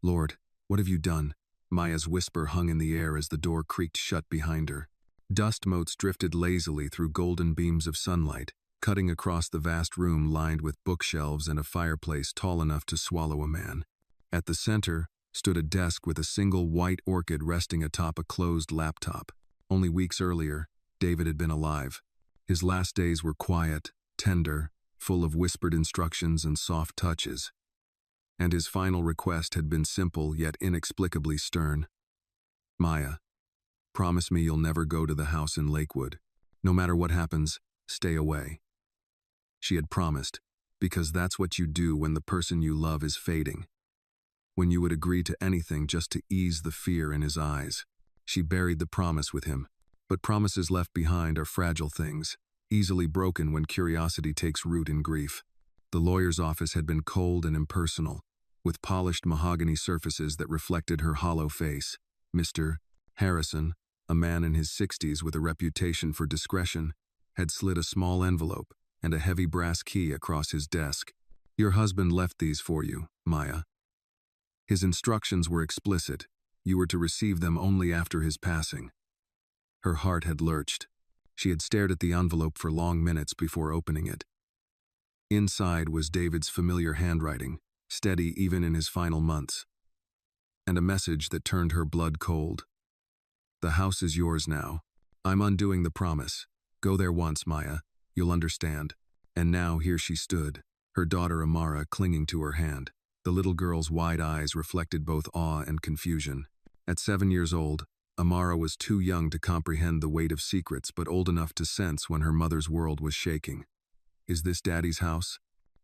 Lord, what have you done? Maya's whisper hung in the air as the door creaked shut behind her. Dust motes drifted lazily through golden beams of sunlight, cutting across the vast room lined with bookshelves and a fireplace tall enough to swallow a man. At the center stood a desk with a single white orchid resting atop a closed laptop. Only weeks earlier, David had been alive. His last days were quiet, tender, full of whispered instructions and soft touches. And his final request had been simple yet inexplicably stern. Maya, promise me you'll never go to the house in Lakewood. No matter what happens, stay away. She had promised, because that's what you do when the person you love is fading. When you would agree to anything just to ease the fear in his eyes. She buried the promise with him. But promises left behind are fragile things, easily broken when curiosity takes root in grief. The lawyer's office had been cold and impersonal, with polished mahogany surfaces that reflected her hollow face. Mr. Harrison, a man in his 60s with a reputation for discretion, had slid a small envelope and a heavy brass key across his desk. Your husband left these for you, Maya. His instructions were explicit. You were to receive them only after his passing. Her heart had lurched. She had stared at the envelope for long minutes before opening it. Inside was David's familiar handwriting, steady even in his final months, and a message that turned her blood cold. The house is yours now. I'm undoing the promise. Go there once, Maya. You'll understand. And now here she stood, her daughter Amara clinging to her hand. The little girl's wide eyes reflected both awe and confusion. At 7 years old, Amara was too young to comprehend the weight of secrets but old enough to sense when her mother's world was shaking. Is this Daddy's house?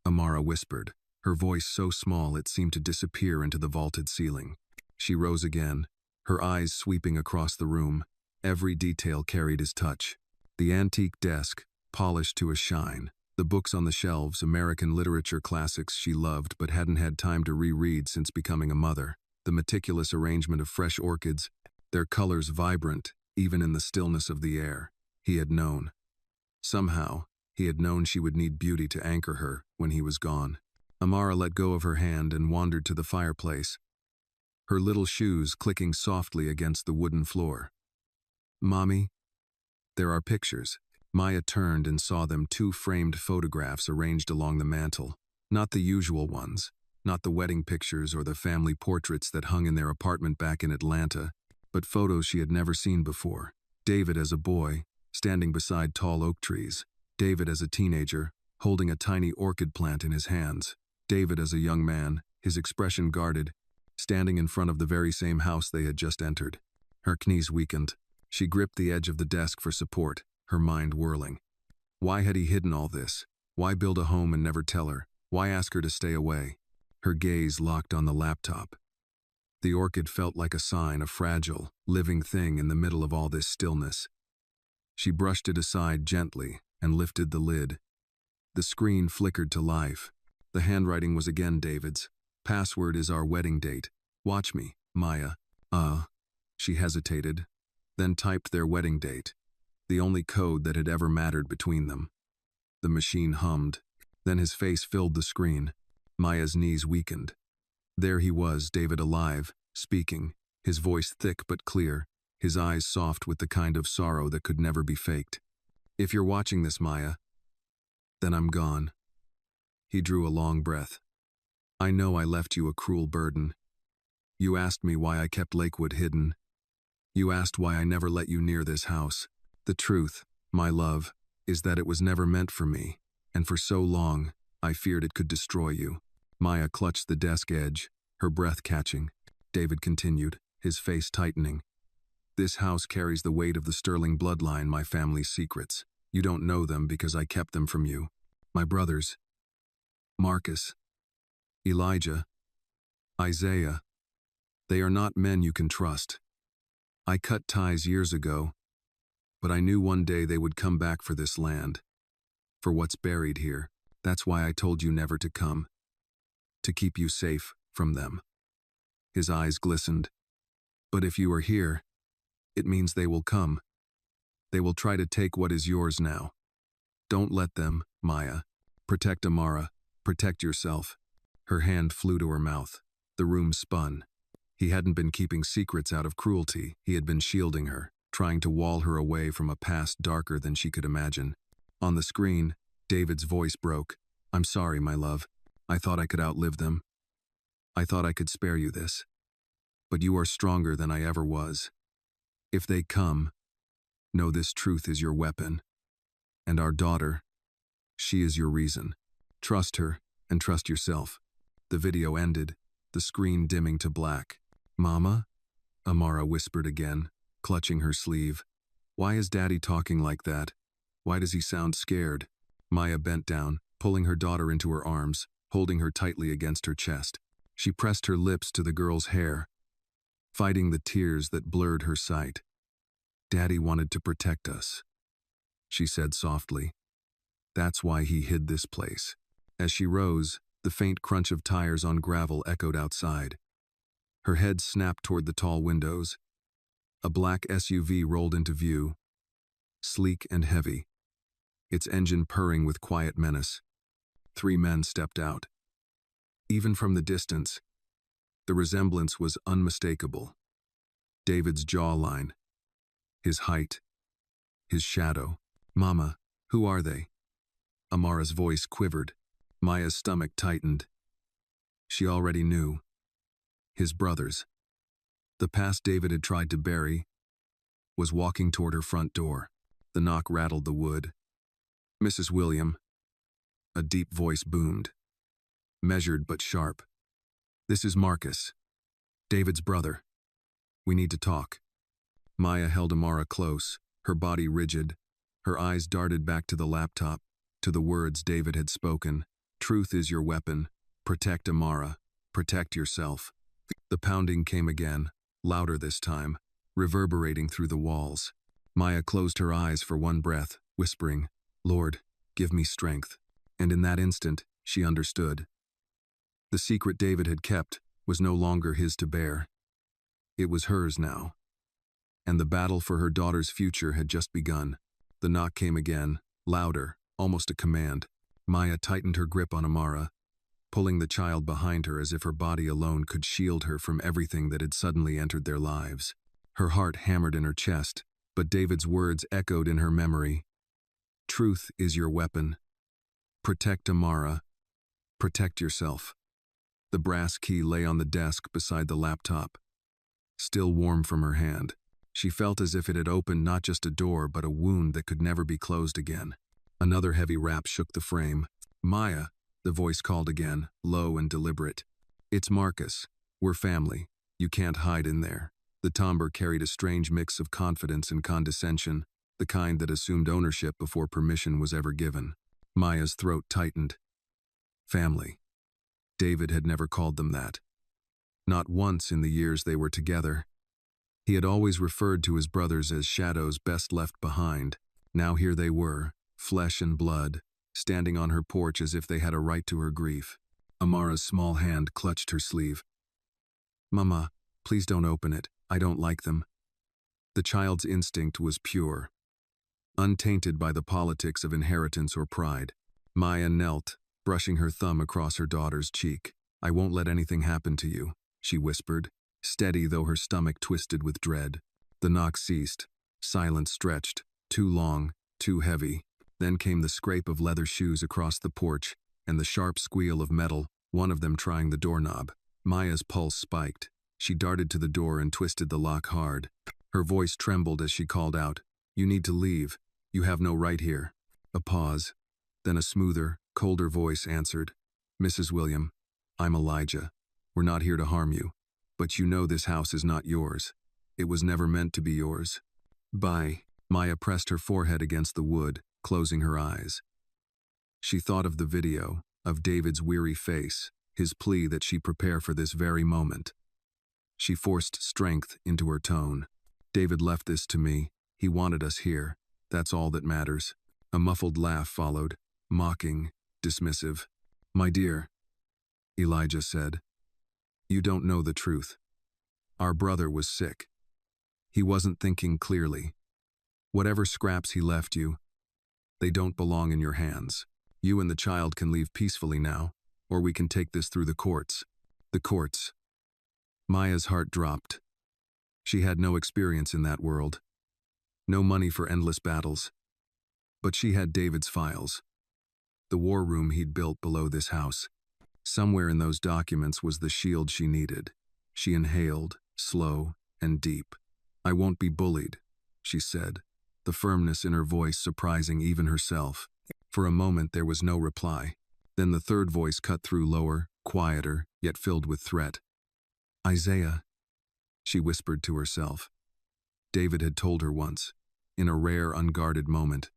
Amara whispered, her voice so small it seemed to disappear into the vaulted ceiling. She rose again, her eyes sweeping across the room. Every detail carried his touch. The antique desk, polished to a shine. The books on the shelves, American literature classics she loved but hadn't had time to reread since becoming a mother. The meticulous arrangement of fresh orchids, their colors vibrant, even in the stillness of the air. He had known. Somehow, he had known she would need beauty to anchor her when he was gone. Amara let go of her hand and wandered to the fireplace, her little shoes clicking softly against the wooden floor. Mommy? There are pictures. Maya turned and saw them, 2 framed photographs arranged along the mantel. Not the usual ones, not the wedding pictures or the family portraits that hung in their apartment back in Atlanta, but photos she had never seen before. David as a boy, standing beside tall oak trees. David as a teenager, holding a tiny orchid plant in his hands. David as a young man, his expression guarded, standing in front of the very same house they had just entered. Her knees weakened. She gripped the edge of the desk for support, her mind whirling. Why had he hidden all this? Why build a home and never tell her? Why ask her to stay away? Her gaze locked on the laptop. The orchid felt like a sign, a fragile, living thing in the middle of all this stillness. She brushed it aside gently and lifted the lid. The screen flickered to life. The handwriting was again David's. Password is our wedding date. Watch me, Maya. She hesitated, then typed their wedding date, the only code that had ever mattered between them. The machine hummed. Then his face filled the screen. Maya's knees weakened. There he was, David alive, speaking, his voice thick but clear, his eyes soft with the kind of sorrow that could never be faked. If you're watching this, Maya, then I'm gone. He drew a long breath. I know I left you a cruel burden. You asked me why I kept Lakewood hidden. You asked why I never let you near this house. The truth, my love, is that it was never meant for me, and for so long, I feared it could destroy you. Maya clutched the desk edge, her breath catching. David continued, his face tightening. This house carries the weight of the Sterling bloodline, my family's secrets. You don't know them because I kept them from you. My brothers, Marcus, Elijah, Isaiah, they are not men you can trust. I cut ties years ago, but I knew one day they would come back for this land, for what's buried here. That's why I told you never to come, to keep you safe from them. His eyes glistened. But if you are here, it means they will come. They will try to take what is yours now. Don't let them, Maya. Protect Amara. Protect yourself. Her hand flew to her mouth. The room spun. He hadn't been keeping secrets out of cruelty. He had been shielding her, trying to wall her away from a past darker than she could imagine. On the screen, David's voice broke. "I'm sorry, my love. I thought I could outlive them. I thought I could spare you this. But you are stronger than I ever was. If they come, know this truth is your weapon. And our daughter, she is your reason. Trust her, and trust yourself." The video ended, the screen dimming to black. "Mama?" Amara whispered again, clutching her sleeve. "Why is Daddy talking like that? Why does he sound scared?" Maya bent down, pulling her daughter into her arms, holding her tightly against her chest. She pressed her lips to the girl's hair, fighting the tears that blurred her sight. "Daddy wanted to protect us," she said softly. "That's why he hid this place." As she rose, the faint crunch of tires on gravel echoed outside. Her head snapped toward the tall windows. A black SUV rolled into view, sleek and heavy, its engine purring with quiet menace. 3 men stepped out. Even from the distance, the resemblance was unmistakable. David's jawline, his height, his shadow. "Mama, who are they?" Amara's voice quivered. Maya's stomach tightened. She already knew. His brothers. The past David had tried to bury was walking toward her front door. The knock rattled the wood. "Mrs. William." A deep voice boomed, measured but sharp. "This is Marcus, David's brother. We need to talk." Maya held Amara close, her body rigid. Her eyes darted back to the laptop, to the words David had spoken. "Truth is your weapon. Protect Amara. Protect yourself." The pounding came again, louder this time, reverberating through the walls. Maya closed her eyes for one breath, whispering, "Lord, give me strength." And in that instant, she understood. The secret David had kept was no longer his to bear. It was hers now. And the battle for her daughter's future had just begun. The knock came again, louder, almost a command. Maya tightened her grip on Amara, pulling the child behind her as if her body alone could shield her from everything that had suddenly entered their lives. Her heart hammered in her chest, but David's words echoed in her memory. "Truth is your weapon. Protect Amara. Protect yourself." The brass key lay on the desk beside the laptop, still warm from her hand. She felt as if it had opened not just a door but a wound that could never be closed again. Another heavy rap shook the frame. "Maya," the voice called again, low and deliberate. "It's Marcus. We're family. You can't hide in there." The timbre carried a strange mix of confidence and condescension, the kind that assumed ownership before permission was ever given. Maya's throat tightened. Family. David had never called them that. Not once in the years they were together. He had always referred to his brothers as shadows best left behind. Now here they were, flesh and blood, standing on her porch as if they had a right to her grief. Amara's small hand clutched her sleeve. "Mama, please don't open it. I don't like them." The child's instinct was pure, untainted by the politics of inheritance or pride. Maya knelt, brushing her thumb across her daughter's cheek. "I won't let anything happen to you," she whispered, steady though her stomach twisted with dread. The knock ceased. Silence stretched, too long, too heavy. Then came the scrape of leather shoes across the porch, and the sharp squeal of metal, one of them trying the doorknob. Maya's pulse spiked. She darted to the door and twisted the lock hard. Her voice trembled as she called out, "You need to leave. You have no right here." A pause. Then a smoother, colder voice answered, "Mrs. William, I'm Elijah. We're not here to harm you. But you know this house is not yours. It was never meant to be yours." "Bye." Maya pressed her forehead against the wood, closing her eyes. She thought of the video, of David's weary face, his plea that she prepare for this very moment. She forced strength into her tone. "David left this to me. He wanted us here. That's all that matters." A muffled laugh followed, mocking, dismissive. "My dear," Elijah said, "you don't know the truth. Our brother was sick. He wasn't thinking clearly. Whatever scraps he left you, they don't belong in your hands. You and the child can leave peacefully now, or we can take this through the courts." "The courts," Maya's heart dropped. She had no experience in that world. No money for endless battles. But she had David's files. The war room he'd built below this house. Somewhere in those documents was the shield she needed. She inhaled, slow and deep. "I won't be bullied," she said, the firmness in her voice surprising even herself. For a moment there was no reply. Then the third voice cut through, lower, quieter, yet filled with threat. "Isaiah," she whispered to herself. David had told her once, in a rare, unguarded moment,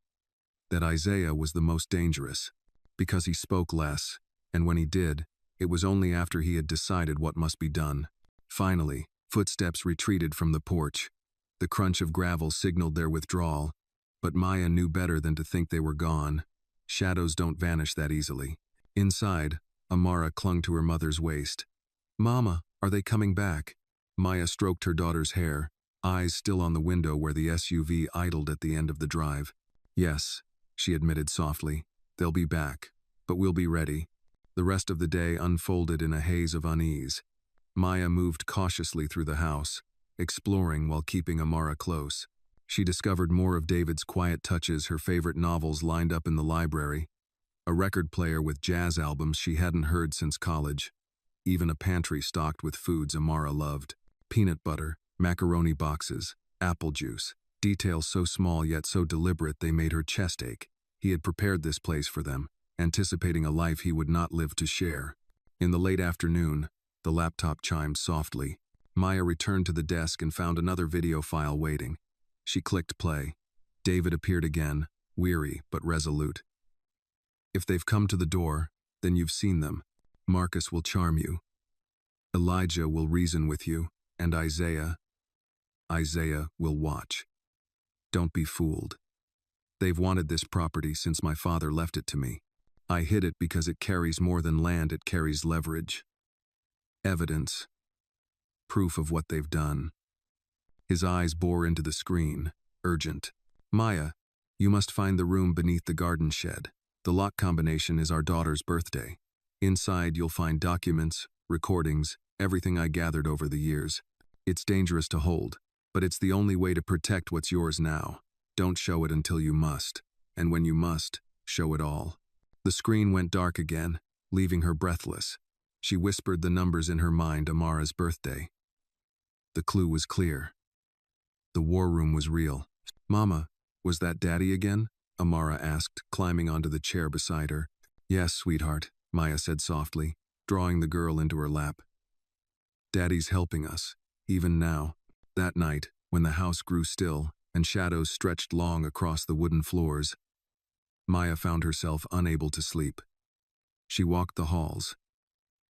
that Isaiah was the most dangerous, because he spoke less, and when he did, it was only after he had decided what must be done. Finally, footsteps retreated from the porch. The crunch of gravel signaled their withdrawal, but Maya knew better than to think they were gone. Shadows don't vanish that easily. Inside, Amara clung to her mother's waist. "Mama, are they coming back?" Maya stroked her daughter's hair, eyes still on the window where the SUV idled at the end of the drive. "Yes," she admitted softly. "They'll be back, but we'll be ready." The rest of the day unfolded in a haze of unease. Maya moved cautiously through the house, exploring while keeping Amara close. She discovered more of David's quiet touches, her favorite novels lined up in the library, a record player with jazz albums she hadn't heard since college, even a pantry stocked with foods Amara loved. Peanut butter, macaroni boxes, apple juice, details so small yet so deliberate they made her chest ache. He had prepared this place for them, anticipating a life he would not live to share. In the late afternoon, the laptop chimed softly. Maya returned to the desk and found another video file waiting. She clicked play. David appeared again, weary but resolute. "If they've come to the door, then you've seen them. Marcus will charm you. Elijah will reason with you, and Isaiah will watch. Don't be fooled. They've wanted this property since my father left it to me. I hid it because it carries more than land, it carries leverage. Evidence. Proof of what they've done." His eyes bore into the screen, urgent. "Maya, you must find the room beneath the garden shed. The lock combination is our daughter's birthday. Inside you'll find documents, recordings, everything I gathered over the years. It's dangerous to hold, but it's the only way to protect what's yours now. Don't show it until you must, and when you must, show it all." The screen went dark again, leaving her breathless. She whispered the numbers in her mind, Amara's birthday. The clue was clear. The war room was real. "Mama, was that Daddy again?" Amara asked, climbing onto the chair beside her. "Yes, sweetheart," Maya said softly, drawing the girl into her lap. "Daddy's helping us, even now." That night, when the house grew still and shadows stretched long across the wooden floors, Maya found herself unable to sleep. She walked the halls,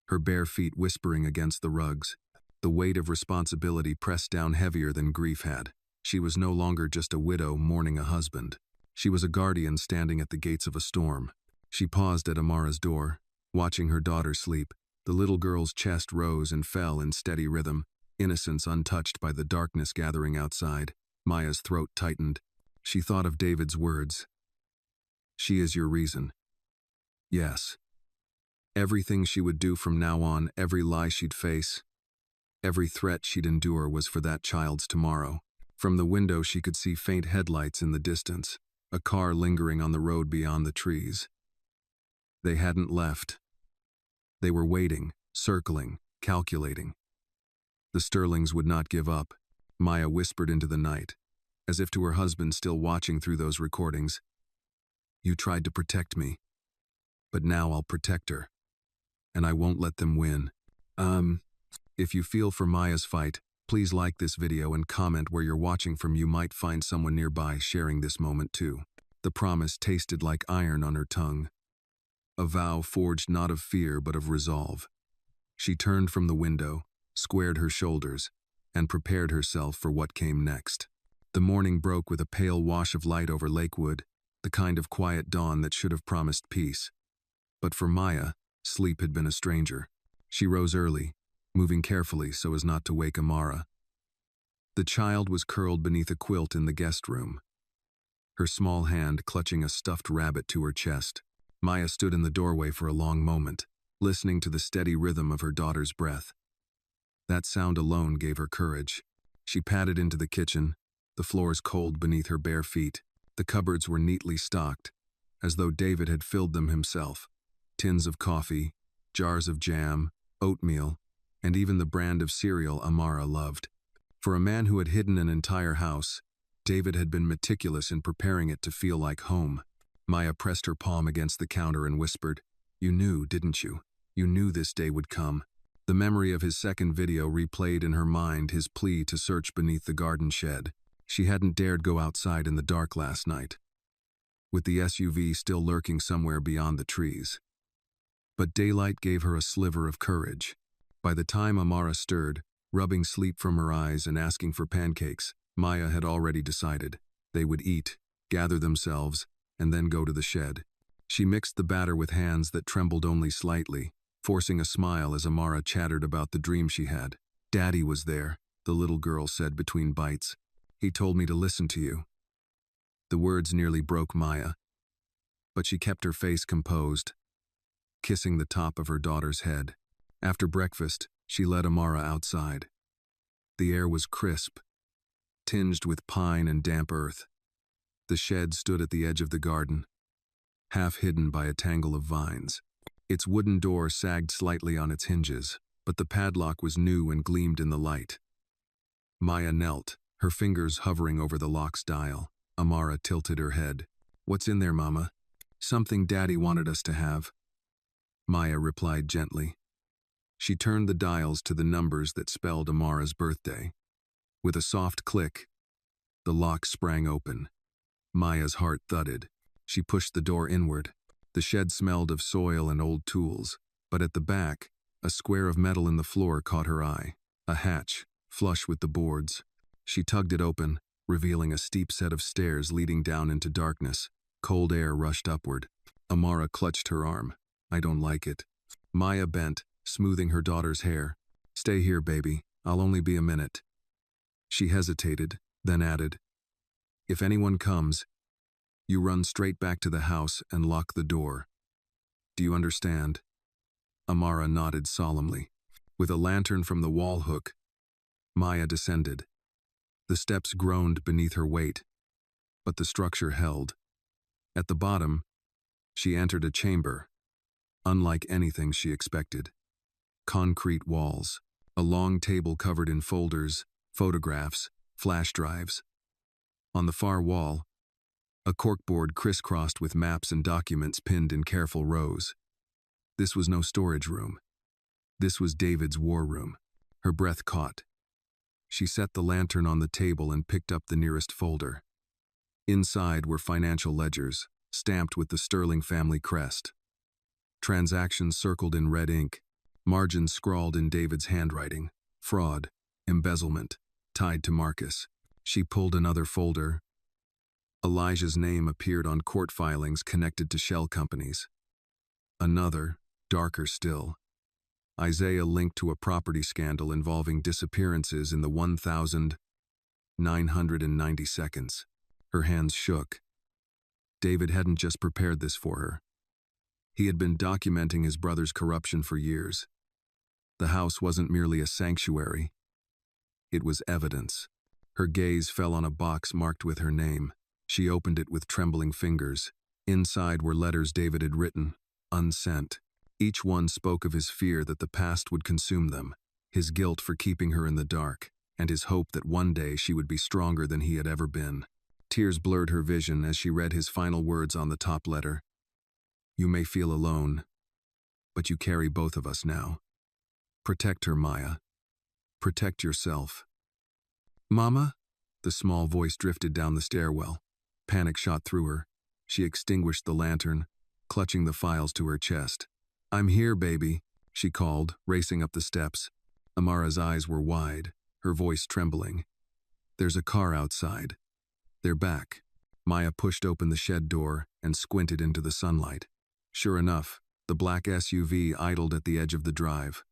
her bare feet whispering against the rugs. The weight of responsibility pressed down heavier than grief had. She was no longer just a widow mourning a husband. She was a guardian standing at the gates of a storm. She paused at Amara's door, watching her daughter sleep. The little girl's chest rose and fell in steady rhythm, innocence untouched by the darkness gathering outside. Maya's throat tightened. She thought of David's words. "She is your reason." Yes. Everything she would do from now on, every lie she'd face, every threat she'd endure was for that child's tomorrow. From the window she could see faint headlights in the distance, a car lingering on the road beyond the trees. They hadn't left. They were waiting, circling, calculating. The Sterlings would not give up, Maya whispered into the night, as if to her husband still watching through those recordings. "You tried to protect me, but now I'll protect her, and I won't let them win." If you feel for Maya's fight, please like this video and comment where you're watching from. You might find someone nearby sharing this moment too. The promise tasted like iron on her tongue. A vow forged not of fear but of resolve. She turned from the window, squared her shoulders, and prepared herself for what came next. The morning broke with a pale wash of light over Lakewood, the kind of quiet dawn that should have promised peace. But for Maya, sleep had been a stranger. She rose early, moving carefully so as not to wake Amara. The child was curled beneath a quilt in the guest room, her small hand clutching a stuffed rabbit to her chest. Maya stood in the doorway for a long moment, listening to the steady rhythm of her daughter's breath. That sound alone gave her courage. She padded into the kitchen, the floors cold beneath her bare feet. The cupboards were neatly stocked, as though David had filled them himself. Tins of coffee, jars of jam, oatmeal, and even the brand of cereal Amara loved. For a man who had hidden an entire house, David had been meticulous in preparing it to feel like home. Maya pressed her palm against the counter and whispered, "You knew, didn't you? You knew this day would come." The memory of his second video replayed in her mind, his plea to search beneath the garden shed. She hadn't dared go outside in the dark last night, with the SUV still lurking somewhere beyond the trees. But daylight gave her a sliver of courage. By the time Amara stirred, rubbing sleep from her eyes and asking for pancakes, Maya had already decided. They would eat, gather themselves, and then go to the shed. She mixed the batter with hands that trembled only slightly, forcing a smile as Amara chattered about the dream she had. "Daddy was there," the little girl said between bites. "He told me to listen to you." The words nearly broke Maya, but she kept her face composed, kissing the top of her daughter's head. After breakfast, she led Amara outside. The air was crisp, tinged with pine and damp earth. The shed stood at the edge of the garden, half hidden by a tangle of vines. Its wooden door sagged slightly on its hinges, but the padlock was new and gleamed in the light. Maya knelt, her fingers hovering over the lock's dial. Amara tilted her head. "What's in there, Mama?" "Something Daddy wanted us to have," Maya replied gently. She turned the dials to the numbers that spelled Amara's birthday. With a soft click, the lock sprang open. Maya's heart thudded. She pushed the door inward. The shed smelled of soil and old tools, but at the back, a square of metal in the floor caught her eye. A hatch, flush with the boards. She tugged it open, revealing a steep set of stairs leading down into darkness. Cold air rushed upward. Amara clutched her arm. "I don't like it." Maya bent, smoothing her daughter's hair. "Stay here, baby. I'll only be a minute." She hesitated, then added, "If anyone comes, you run straight back to the house and lock the door. Do you understand?" Amara nodded solemnly. With a lantern from the wall hook, Maya descended. The steps groaned beneath her weight, but the structure held. At the bottom, she entered a chamber, unlike anything she expected. Concrete walls, a long table covered in folders, photographs, flash drives. On the far wall, a corkboard crisscrossed with maps and documents pinned in careful rows. This was no storage room. This was David's war room. Her breath caught. She set the lantern on the table and picked up the nearest folder. Inside were financial ledgers, stamped with the Sterling family crest. Transactions circled in red ink, margins scrawled in David's handwriting. Fraud, embezzlement, tied to Marcus. She pulled another folder. Elijah's name appeared on court filings connected to shell companies. Another, darker still. Isaiah linked to a property scandal involving disappearances in the 1,990 seconds. Her hands shook. David hadn't just prepared this for her. He had been documenting his brother's corruption for years. The house wasn't merely a sanctuary. It was evidence. Her gaze fell on a box marked with her name. She opened it with trembling fingers. Inside were letters David had written, unsent. Each one spoke of his fear that the past would consume them, his guilt for keeping her in the dark, and his hope that one day she would be stronger than he had ever been. Tears blurred her vision as she read his final words on the top letter. "You may feel alone, but you carry both of us now. Protect her, Maya. Protect yourself." "Mama?" The small voice drifted down the stairwell. Panic shot through her. She extinguished the lantern, clutching the files to her chest. "I'm here, baby," she called, racing up the steps. Amara's eyes were wide, her voice trembling. "There's a car outside. They're back." Maya pushed open the shed door and squinted into the sunlight. Sure enough, the black SUV idled at the edge of the drive.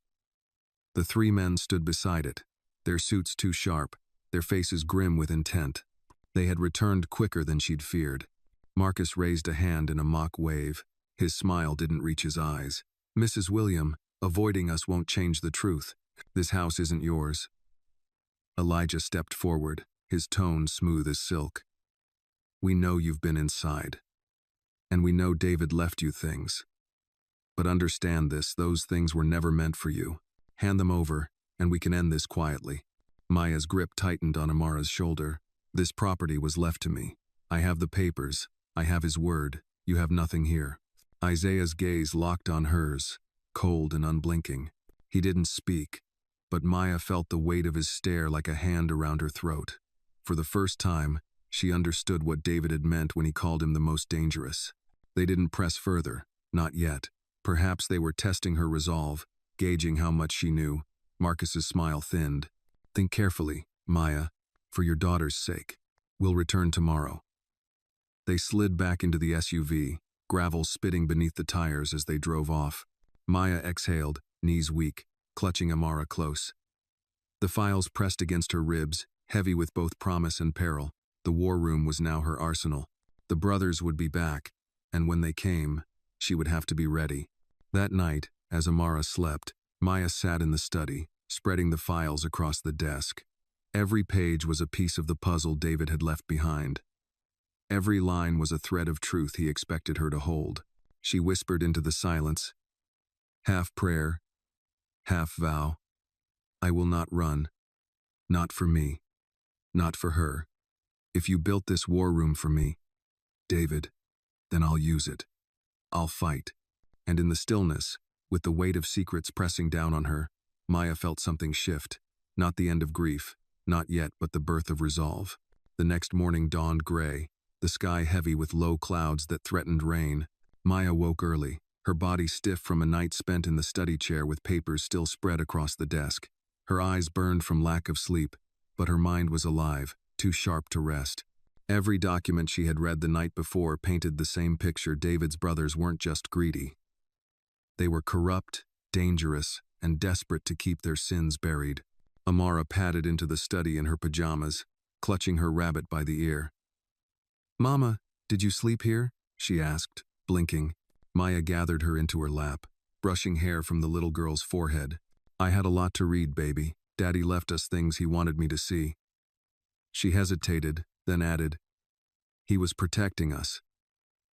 The three men stood beside it, their suits too sharp, their faces grim with intent. They had returned quicker than she'd feared. Marcus raised a hand in a mock wave. His smile didn't reach his eyes. "Mrs. William, avoiding us won't change the truth. This house isn't yours. Elijah stepped forward, his tone smooth as silk. We know you've been inside. And we know David left you things. But understand this, those things were never meant for you. Hand them over, and we can end this quietly. Maya's grip tightened on Amara's shoulder. This property was left to me. I have the papers. I have his word. You have nothing here. Isaiah's gaze locked on hers, cold and unblinking. He didn't speak, but Maya felt the weight of his stare like a hand around her throat. For the first time, she understood what David had meant when he called him the most dangerous. They didn't press further, not yet. Perhaps they were testing her resolve, gauging how much she knew. Marcus's smile thinned. Think carefully, Maya, for your daughter's sake. We'll return tomorrow. They slid back into the SUV, gravel spitting beneath the tires as they drove off. Maya exhaled, knees weak, clutching Amara close. The files pressed against her ribs, heavy with both promise and peril. The war room was now her arsenal. The brothers would be back, and when they came, she would have to be ready. That night, as Amara slept, Maya sat in the study, spreading the files across the desk. Every page was a piece of the puzzle David had left behind. Every line was a thread of truth he expected her to hold. She whispered into the silence, half prayer, half vow. I will not run. Not for me. Not for her. If you built this war room for me, David, then I'll use it. I'll fight. And in the stillness, with the weight of secrets pressing down on her, Maya felt something shift. Not the end of grief, not yet, but the birth of resolve. The next morning dawned gray, the sky heavy with low clouds that threatened rain. Maya woke early, her body stiff from a night spent in the study chair with papers still spread across the desk. Her eyes burned from lack of sleep, but her mind was alive, too sharp to rest. Every document she had read the night before painted the same picture. David's brothers weren't just greedy. They were corrupt, dangerous, and desperate to keep their sins buried. Amara padded into the study in her pajamas, clutching her rabbit by the ear. Mama, did you sleep here? She asked, blinking. Maya gathered her into her lap, brushing hair from the little girl's forehead. I had a lot to read, baby. Daddy left us things he wanted me to see. She hesitated, then added, he was protecting us.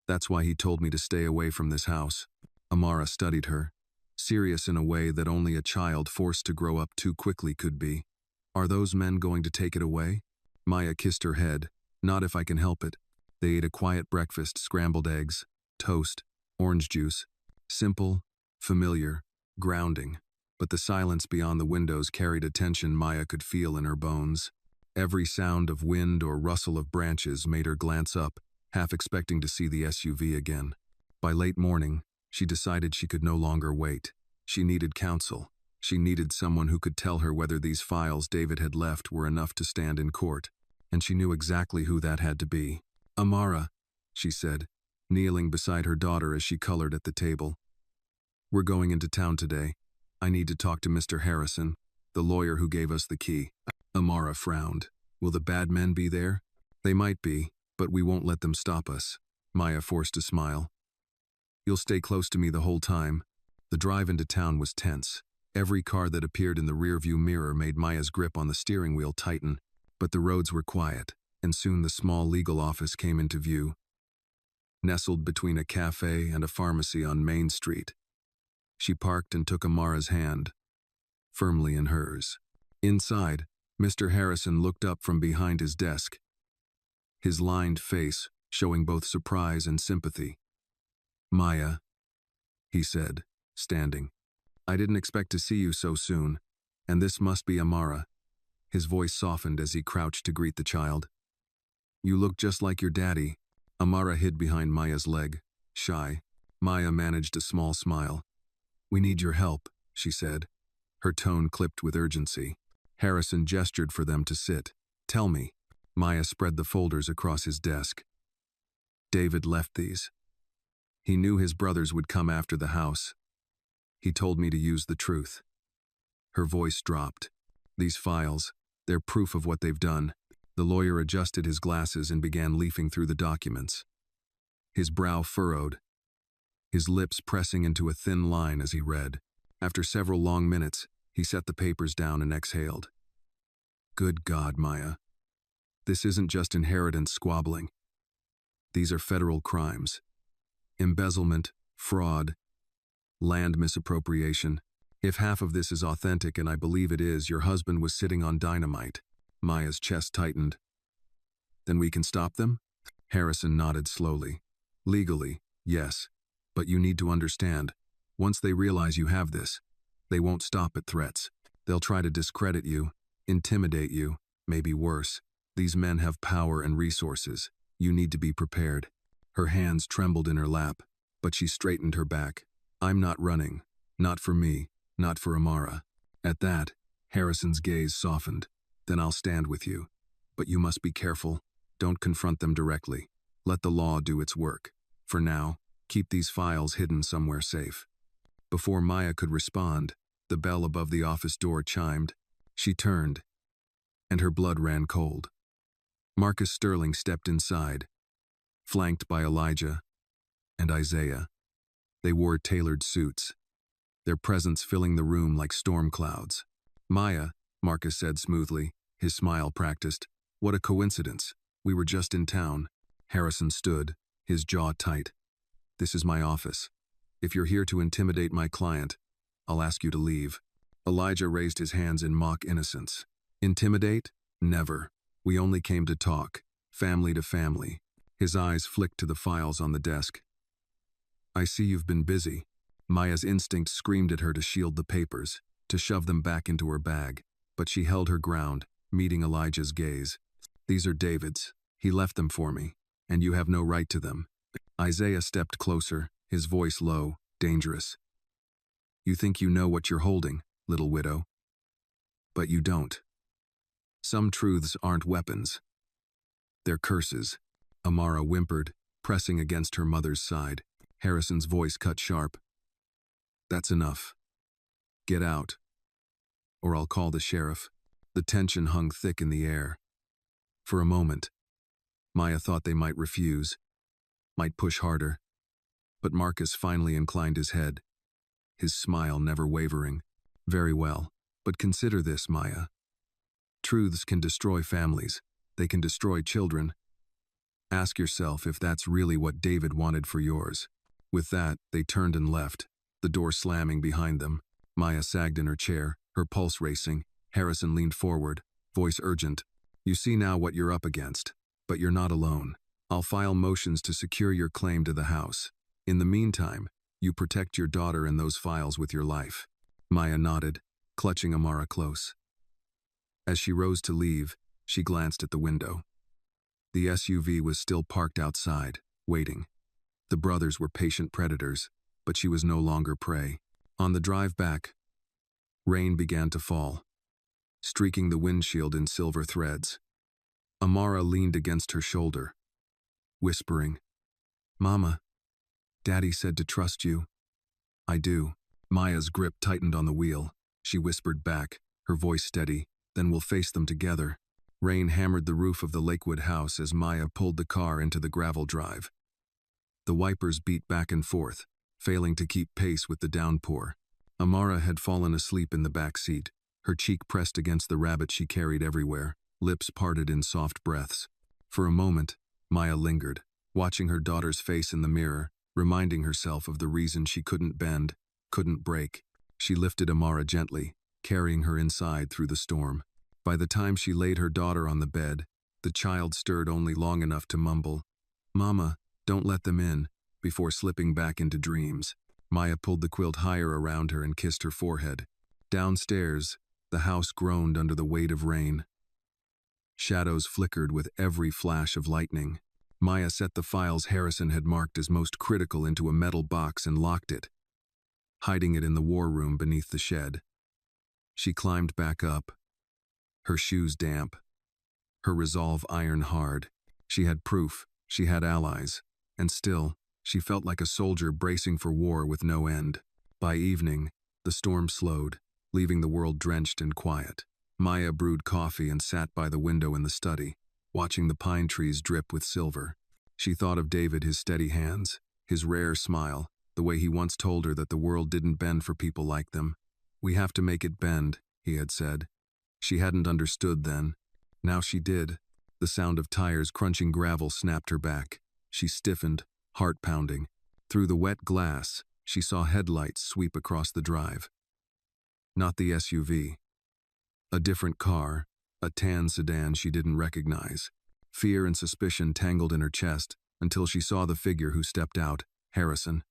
That's why he told me to stay away from this house. Amara studied her, serious in a way that only a child forced to grow up too quickly could be. Are those men going to take it away? Maya kissed her head. Not if I can help it. They ate a quiet breakfast, scrambled eggs, toast, orange juice. Simple, familiar, grounding. But the silence beyond the windows carried a tension Maya could feel in her bones. Every sound of wind or rustle of branches made her glance up, half expecting to see the SUV again. By late morning, she decided she could no longer wait. She needed counsel. She needed someone who could tell her whether these files David had left were enough to stand in court. And she knew exactly who that had to be. Amara, she said, kneeling beside her daughter as she colored at the table. We're going into town today. I need to talk to Mr. Harrison, the lawyer who gave us the key. Amara frowned. Will the bad men be there? They might be, but we won't let them stop us. Maya forced a smile. You'll stay close to me the whole time. The drive into town was tense. Every car that appeared in the rearview mirror made Maya's grip on the steering wheel tighten. But the roads were quiet, and soon the small legal office came into view. Nestled between a cafe and a pharmacy on Main Street. She parked and took Amara's hand, firmly in hers. Inside, Mr. Harrison looked up from behind his desk, his lined face showing both surprise and sympathy. Maya, he said, standing. I didn't expect to see you so soon, and this must be Amara. His voice softened as he crouched to greet the child. You look just like your daddy. Amara hid behind Maya's leg, shy. Maya managed a small smile. We need your help, she said, her tone clipped with urgency. Harrison gestured for them to sit. Tell me. Maya spread the folders across his desk. David left these. He knew his brothers would come after the house. He told me to use the truth. Her voice dropped. These files, they're proof of what they've done. The lawyer adjusted his glasses and began leafing through the documents. His brow furrowed, his lips pressing into a thin line as he read. After several long minutes, He set the papers down and exhaled. Good God, Maya. This isn't just inheritance squabbling. These are federal crimes. Embezzlement, fraud, land misappropriation. If half of this is authentic, and I believe it is, your husband was sitting on dynamite. Maya's chest tightened. Then we can stop them? Harrison nodded slowly. Legally, yes. But you need to understand, once they realize you have this, they won't stop at threats. They'll try to discredit you, intimidate you, maybe worse. These men have power and resources. You need to be prepared. Her hands trembled in her lap, but she straightened her back. I'm not running. Not for me. Not for Amara. At that, Harrison's gaze softened. Then I'll stand with you. But you must be careful. Don't confront them directly. Let the law do its work. For now, keep these files hidden somewhere safe. Before Maya could respond, the bell above the office door chimed. She turned, and her blood ran cold. Marcus Sterling stepped inside, flanked by Elijah and Isaiah. They wore tailored suits, their presence filling the room like storm clouds. Maya, Marcus said smoothly, his smile practiced. What a coincidence. We were just in town. Harrison stood, his jaw tight. This is my office. If you're here to intimidate my client, I'll ask you to leave. Elijah raised his hands in mock innocence. Intimidate? Never. We only came to talk, family to family. His eyes flicked to the files on the desk. I see you've been busy. Maya's instinct screamed at her to shield the papers, to shove them back into her bag, but she held her ground, meeting Elijah's gaze. These are David's. He left them for me, and you have no right to them. Isaiah stepped closer, his voice low, dangerous. You think you know what you're holding, little widow. But you don't. Some truths aren't weapons. They're curses. Amara whimpered, pressing against her mother's side. Harrison's voice cut sharp. That's enough. Get out, or I'll call the sheriff. The tension hung thick in the air. For a moment, Maya thought they might refuse, might push harder. But Marcus finally inclined his head, his smile never wavering. Very well, but consider this, Maya. Truths can destroy families. They can destroy children. Ask yourself if that's really what David wanted for yours. With that, they turned and left, the door slamming behind them. Maya sagged in her chair, her pulse racing. Harrison leaned forward, voice urgent. You see now what you're up against, but you're not alone. I'll file motions to secure your claim to the house. In the meantime, you protect your daughter and those files with your life. Maya nodded, clutching Amara close. As she rose to leave, she glanced at the window. The SUV was still parked outside, waiting. The brothers were patient predators, but she was no longer prey. On the drive back, rain began to fall, streaking the windshield in silver threads. Amara leaned against her shoulder, whispering, Mama, Daddy said to trust you. I do. Maya's grip tightened on the wheel. She whispered back, her voice steady, then we'll face them together. Rain hammered the roof of the Lakewood house as Maya pulled the car into the gravel drive. The wipers beat back and forth, failing to keep pace with the downpour. Amara had fallen asleep in the back seat, her cheek pressed against the rabbit she carried everywhere, lips parted in soft breaths. For a moment, Maya lingered, watching her daughter's face in the mirror, reminding herself of the reason she couldn't bend, couldn't break. She lifted Amara gently, carrying her inside through the storm. By the time she laid her daughter on the bed, the child stirred only long enough to mumble, Mama, don't let them in, before slipping back into dreams. Maya pulled the quilt higher around her and kissed her forehead. Downstairs, the house groaned under the weight of rain. Shadows flickered with every flash of lightning. Maya set the files Harrison had marked as most critical into a metal box and locked it, hiding it in the war room beneath the shed. She climbed back up, her shoes damp, her resolve iron hard. She had proof, she had allies, and still, she felt like a soldier bracing for war with no end. By evening, the storm slowed, leaving the world drenched in quiet. Maya brewed coffee and sat by the window in the study, watching the pine trees drip with silver. She thought of David, his steady hands, his rare smile, the way he once told her that the world didn't bend for people like them. "We have to make it bend," he had said. She hadn't understood then. Now she did. The sound of tires crunching gravel snapped her back. She stiffened, heart pounding. Through the wet glass, she saw headlights sweep across the drive. Not the SUV. A different car, a tan sedan she didn't recognize. Fear and suspicion tangled in her chest until she saw the figure who stepped out, Harrison.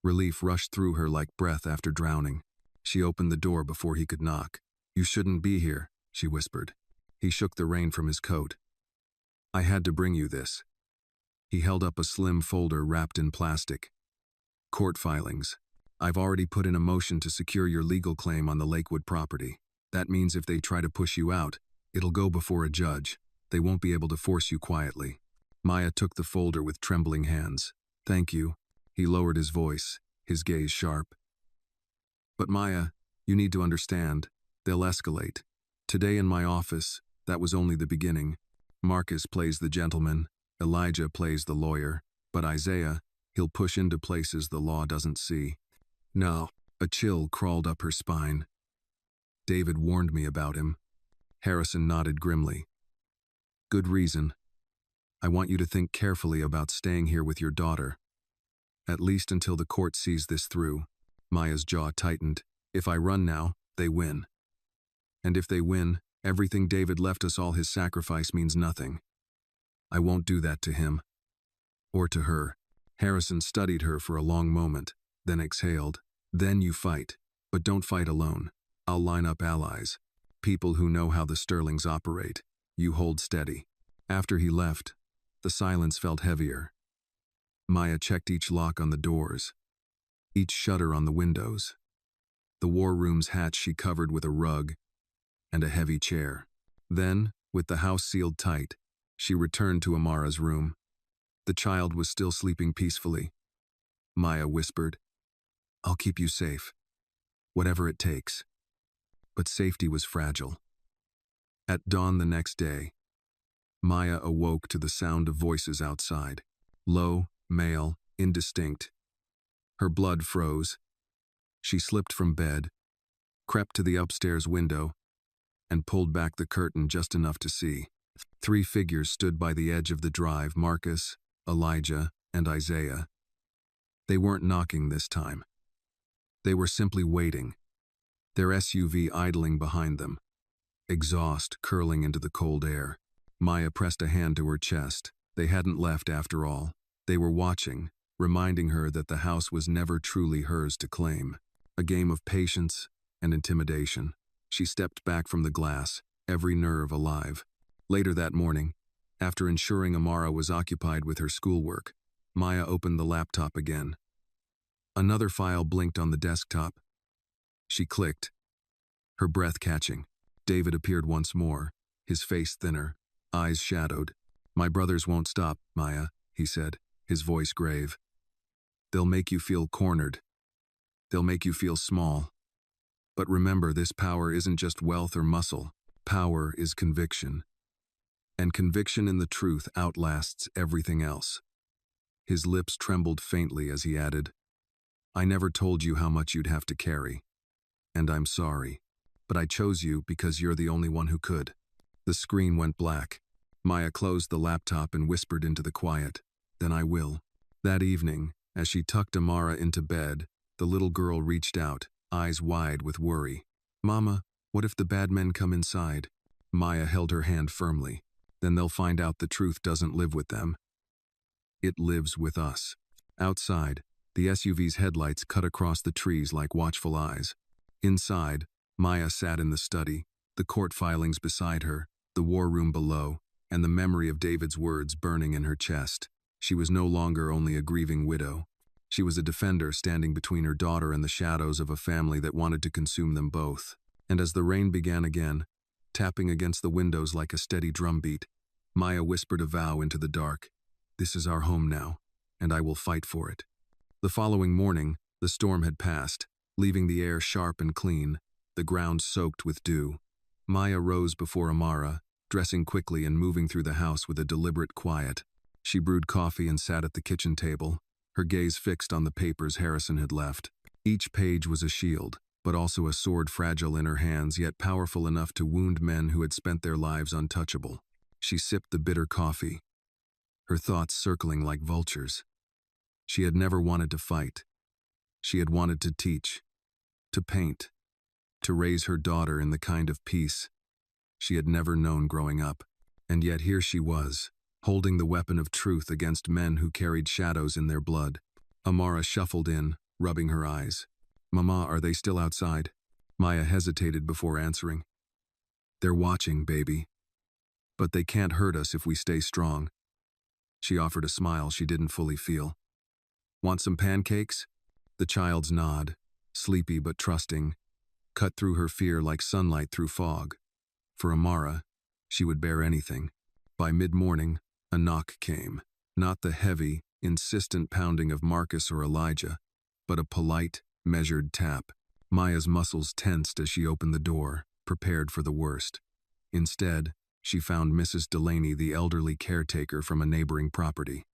Relief rushed through her like breath after drowning. She opened the door before he could knock. "You shouldn't be here," she whispered. He shook the rain from his coat. "I had to bring you this." He held up a slim folder wrapped in plastic. "Court filings. I've already put in a motion to secure your legal claim on the Lakewood property. That means if they try to push you out, it'll go before a judge. They won't be able to force you quietly." Maya took the folder with trembling hands. "Thank you." He lowered his voice, his gaze sharp. "But Maya, you need to understand. They'll escalate. Today in my office, that was only the beginning. Marcus plays the gentleman, Elijah plays the lawyer, but Isaiah, he'll push into places the law doesn't see." "No." A chill crawled up her spine. "David warned me about him." Harrison nodded grimly. "Good reason. I want you to think carefully about staying here with your daughter. At least until the court sees this through." Maya's jaw tightened. "If I run now, they win. And if they win, everything David left us, all his sacrifice, means nothing. I won't do that to him. Or to her." Harrison studied her for a long moment, then exhaled. "Then you fight. But don't fight alone. I'll line up allies. People who know how the Sterlings operate. You hold steady." After he left, the silence felt heavier. Maya checked each lock on the doors, each shutter on the windows. The war room's hatch she covered with a rug and a heavy chair. Then, with the house sealed tight, she returned to Amara's room. The child was still sleeping peacefully. Maya whispered, "I'll keep you safe, whatever it takes." But safety was fragile. At dawn the next day, Maya awoke to the sound of voices outside. Low, male, indistinct. Her blood froze. She slipped from bed, crept to the upstairs window, and pulled back the curtain just enough to see. 3 figures stood by the edge of the drive: Marcus, Elijah, and Isaiah. They weren't knocking this time. They were simply waiting, their SUV idling behind them, exhaust curling into the cold air. Maya pressed a hand to her chest. They hadn't left after all. They were watching, reminding her that the house was never truly hers to claim. A game of patience and intimidation. She stepped back from the glass, every nerve alive. Later that morning, after ensuring Amara was occupied with her schoolwork, Maya opened the laptop again. Another file blinked on the desktop. She clicked, her breath catching. David appeared once more, his face thinner, eyes shadowed. "My brothers won't stop, Maya," he said, his voice grave. "They'll make you feel cornered. They'll make you feel small. But remember, this power isn't just wealth or muscle. Power is conviction. And conviction in the truth outlasts everything else." His lips trembled faintly as he added, "I never told you how much you'd have to carry. And I'm sorry. But I chose you because you're the only one who could." The screen went black. Maya closed the laptop and whispered into the quiet, "Then I will." That evening, as she tucked Amara into bed, the little girl reached out, eyes wide with worry. "Mama, what if the bad men come inside?" Maya held her hand firmly. "Then they'll find out the truth doesn't live with them. It lives with us." Outside, the SUV's headlights cut across the trees like watchful eyes. Inside, Maya sat in the study, the court filings beside her, the war room below, and the memory of David's words burning in her chest. She was no longer only a grieving widow. She was a defender standing between her daughter and the shadows of a family that wanted to consume them both. And as the rain began again, tapping against the windows like a steady drumbeat, Maya whispered a vow into the dark. "This is our home now, and I will fight for it." The following morning, the storm had passed, leaving the air sharp and clean, the ground soaked with dew. Maya rose before Amara, dressing quickly and moving through the house with a deliberate quiet. She brewed coffee and sat at the kitchen table, her gaze fixed on the papers Harrison had left. Each page was a shield, but also a sword fragile in her hands, yet powerful enough to wound men who had spent their lives untouchable. She sipped the bitter coffee, her thoughts circling like vultures. She had never wanted to fight. She had wanted to teach, to paint, to raise her daughter in the kind of peace she had never known growing up. And yet here she was, holding the weapon of truth against men who carried shadows in their blood. Amara shuffled in, rubbing her eyes. "Mama, are they still outside?" Maya hesitated before answering. "They're watching, baby. But they can't hurt us if we stay strong." She offered a smile she didn't fully feel. "Want some pancakes?" The child's nod, sleepy but trusting, cut through her fear like sunlight through fog. For Amara, she would bear anything. By mid-morning, a knock came. Not the heavy, insistent pounding of Marcus or Elijah, but a polite, measured tap. Maya's muscles tensed as she opened the door, prepared for the worst. Instead, she found Mrs. Delaney, the elderly caretaker from a neighboring property.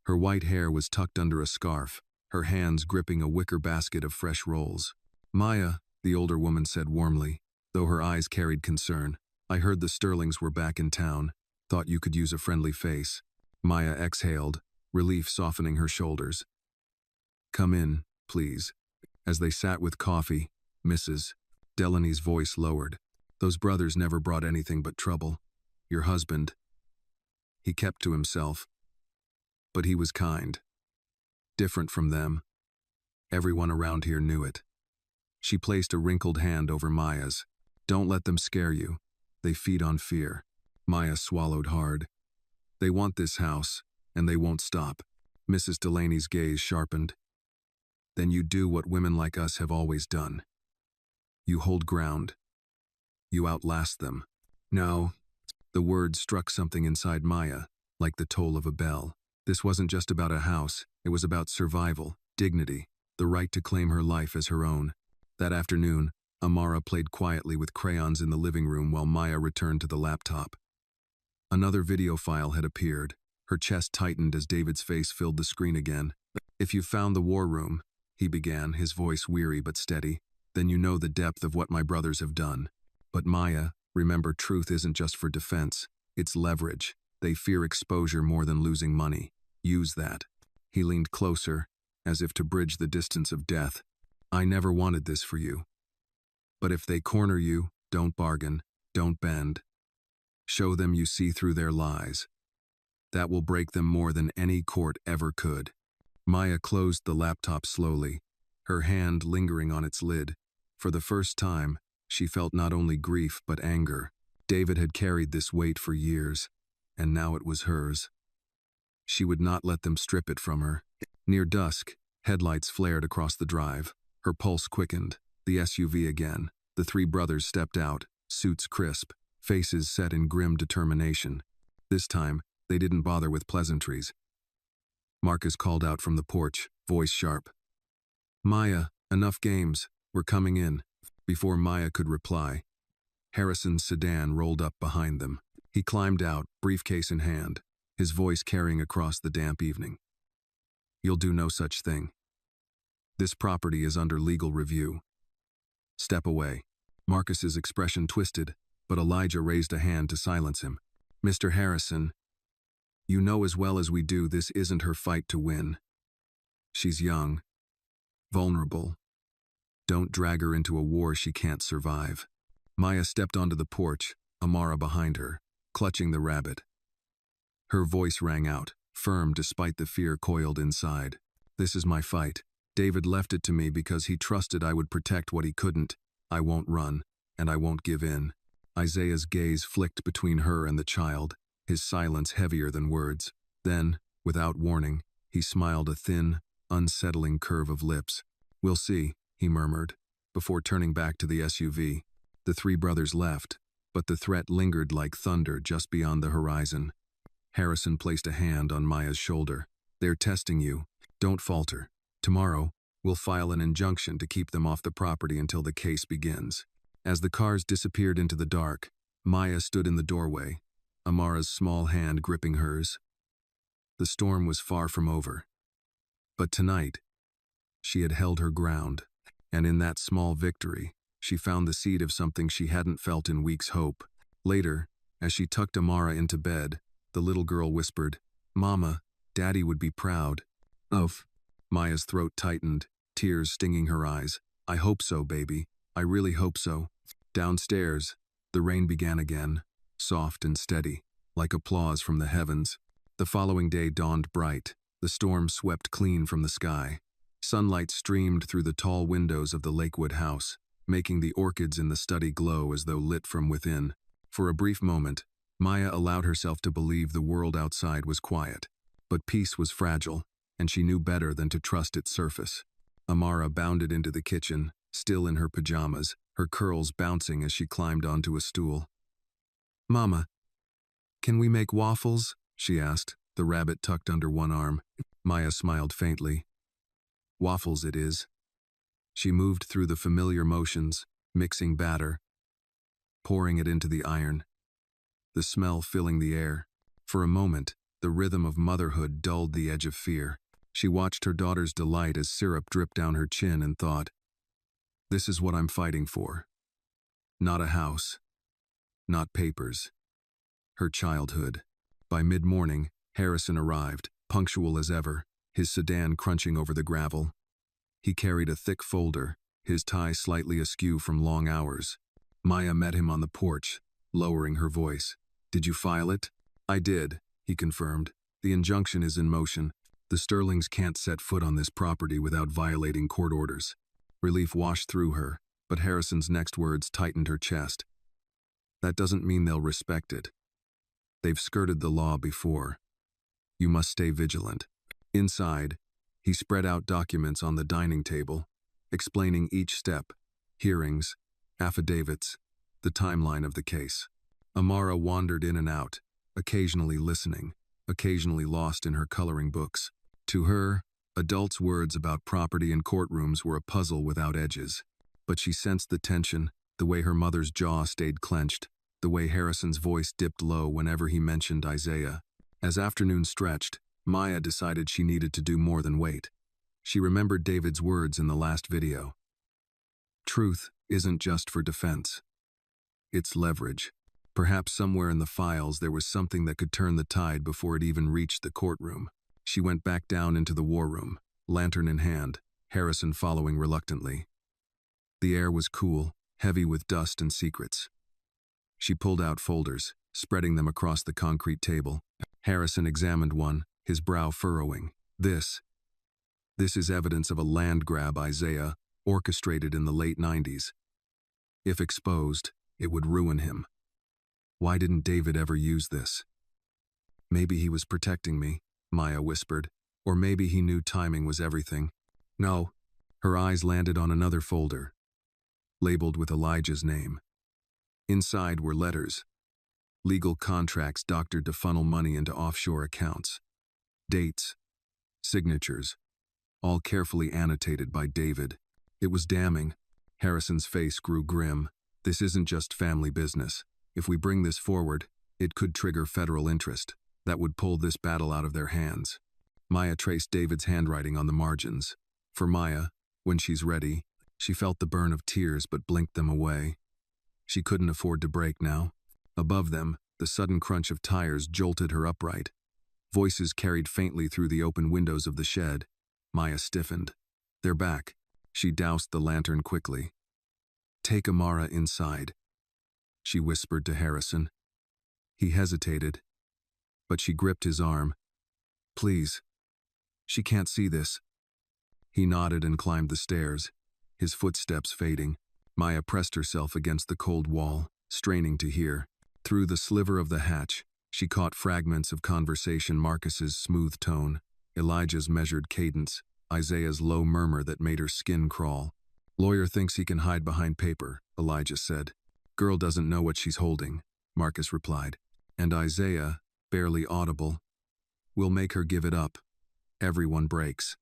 Her white hair was tucked under a scarf, her hands gripping a wicker basket of fresh rolls. "Maya," the older woman said warmly, though her eyes carried concern, "I heard the Sterlings were back in town. Thought you could use a friendly face." Maya exhaled, relief softening her shoulders. "Come in, please." As they sat with coffee, Mrs. Delaney's voice lowered. "Those brothers never brought anything but trouble. Your husband." He kept to himself. But he was kind. Different from them. Everyone around here knew it. She placed a wrinkled hand over Maya's. "Don't let them scare you. They feed on fear." Maya swallowed hard. "They want this house, and they won't stop." Mrs. Delaney's gaze sharpened. "Then you do what women like us have always done. You hold ground. You outlast them." "No." The word struck something inside Maya, like the toll of a bell. This wasn't just about a house, it was about survival, dignity, the right to claim her life as her own. That afternoon, Amara played quietly with crayons in the living room while Maya returned to the laptop. Another video file had appeared. Her chest tightened as David's face filled the screen again. "If you found the war room," he began, his voice weary but steady, "then you know the depth of what my brothers have done. But Maya, remember, truth isn't just for defense. It's leverage. They fear exposure more than losing money. Use that." He leaned closer, as if to bridge the distance of death. "I never wanted this for you. But if they corner you, don't bargain, don't bend. Show them you see through their lies. That will break them more than any court ever could." Maya closed the laptop slowly, her hand lingering on its lid. For the first time, she felt not only grief but anger. David had carried this weight for years, and now it was hers. She would not let them strip it from her. Near dusk, headlights flared across the drive. Her pulse quickened. The SUV again. The three brothers stepped out, suits crisp, faces set in grim determination. This time, they didn't bother with pleasantries. Marcus called out from the porch, voice sharp. "Maya, enough games. We're coming in." Before Maya could reply, Harrison's sedan rolled up behind them. He climbed out, briefcase in hand, his voice carrying across the damp evening. "You'll do no such thing. This property is under legal review. Step away." Marcus's expression twisted, but Elijah raised a hand to silence him. "Mr. Harrison, you know as well as we do this isn't her fight to win. She's young, vulnerable. Don't drag her into a war she can't survive." Maya stepped onto the porch, Amara behind her, clutching the rabbit. Her voice rang out, firm despite the fear coiled inside. "This is my fight. David left it to me because he trusted I would protect what he couldn't. I won't run, and I won't give in." Isaiah's gaze flicked between her and the child, his silence heavier than words. Then, without warning, he smiled a thin, unsettling curve of lips. "We'll see," he murmured, before turning back to the SUV. The three brothers left, but the threat lingered like thunder just beyond the horizon. Harrison placed a hand on Maya's shoulder. "They're testing you. Don't falter. Tomorrow, we'll file an injunction to keep them off the property until the case begins." As the cars disappeared into the dark, Maya stood in the doorway, Amara's small hand gripping hers. The storm was far from over. But tonight, she had held her ground. And in that small victory, she found the seed of something she hadn't felt in weeks: hope. Later, as she tucked Amara into bed, the little girl whispered, "Mama, Daddy would be proud." Of. Maya's throat tightened, tears stinging her eyes. "I hope so, baby. I really hope so." Downstairs, the rain began again, soft and steady, like applause from the heavens. The following day dawned bright. The storm swept clean from the sky. Sunlight streamed through the tall windows of the Lakewood house, making the orchids in the study glow as though lit from within. For a brief moment, Maya allowed herself to believe the world outside was quiet. But peace was fragile, and she knew better than to trust its surface. Amara bounded into the kitchen, still in her pajamas, her curls bouncing as she climbed onto a stool. "Mama, can we make waffles?" she asked, the rabbit tucked under one arm. Maya smiled faintly. "Waffles it is." She moved through the familiar motions, mixing batter, pouring it into the iron, the smell filling the air. For a moment, the rhythm of motherhood dulled the edge of fear. She watched her daughter's delight as syrup dripped down her chin and thought, "This is what I'm fighting for. Not a house. Not papers. Her childhood." By mid-morning, Harrison arrived, punctual as ever, his sedan crunching over the gravel. He carried a thick folder, his tie slightly askew from long hours. Maya met him on the porch, lowering her voice. "Did you file it?" "I did," he confirmed. "The injunction is in motion. The Sterlings can't set foot on this property without violating court orders." Relief washed through her, but Harrison's next words tightened her chest. "That doesn't mean they'll respect it. They've skirted the law before. You must stay vigilant." Inside, he spread out documents on the dining table, explaining each step: hearings, affidavits, the timeline of the case. Amara wandered in and out, occasionally listening, occasionally lost in her coloring books. To her, adults' words about property and courtrooms were a puzzle without edges. But she sensed the tension, the way her mother's jaw stayed clenched, the way Harrison's voice dipped low whenever he mentioned Isaiah. As afternoon stretched, Maya decided she needed to do more than wait. She remembered David's words in the last video. Truth isn't just for defense. It's leverage. Perhaps somewhere in the files there was something that could turn the tide before it even reached the courtroom. She went back down into the war room, lantern in hand, Harrison following reluctantly. The air was cool, heavy with dust and secrets. She pulled out folders, spreading them across the concrete table. Harrison examined one, his brow furrowing. This is evidence of a land grab Isaiah orchestrated in the late 90s. If exposed, it would ruin him. Why didn't David ever use this? Maybe he was protecting me, Maya whispered, or maybe he knew timing was everything. No. Her eyes landed on another folder, labeled with Elijah's name. Inside were letters, legal contracts doctored to funnel money into offshore accounts, dates, signatures, all carefully annotated by David. It was damning. Harrison's face grew grim. This isn't just family business. If we bring this forward, it could trigger federal interest. That would pull this battle out of their hands. Maya traced David's handwriting on the margins. For Maya, when she's ready, she felt the burn of tears but blinked them away. She couldn't afford to break now. Above them, the sudden crunch of tires jolted her upright. Voices carried faintly through the open windows of the shed. Maya stiffened. They're back. She doused the lantern quickly. "Take Amara inside," she whispered to Harrison. He hesitated, but she gripped his arm. "Please. She can't see this." He nodded and climbed the stairs, his footsteps fading. Maya pressed herself against the cold wall, straining to hear. Through the sliver of the hatch, she caught fragments of conversation: Marcus's smooth tone, Elijah's measured cadence, Isaiah's low murmur that made her skin crawl. "Lawyer thinks he can hide behind paper," Elijah said. "Girl doesn't know what she's holding," Marcus replied. And Isaiah, barely audible, "We'll make her give it up. Everyone breaks."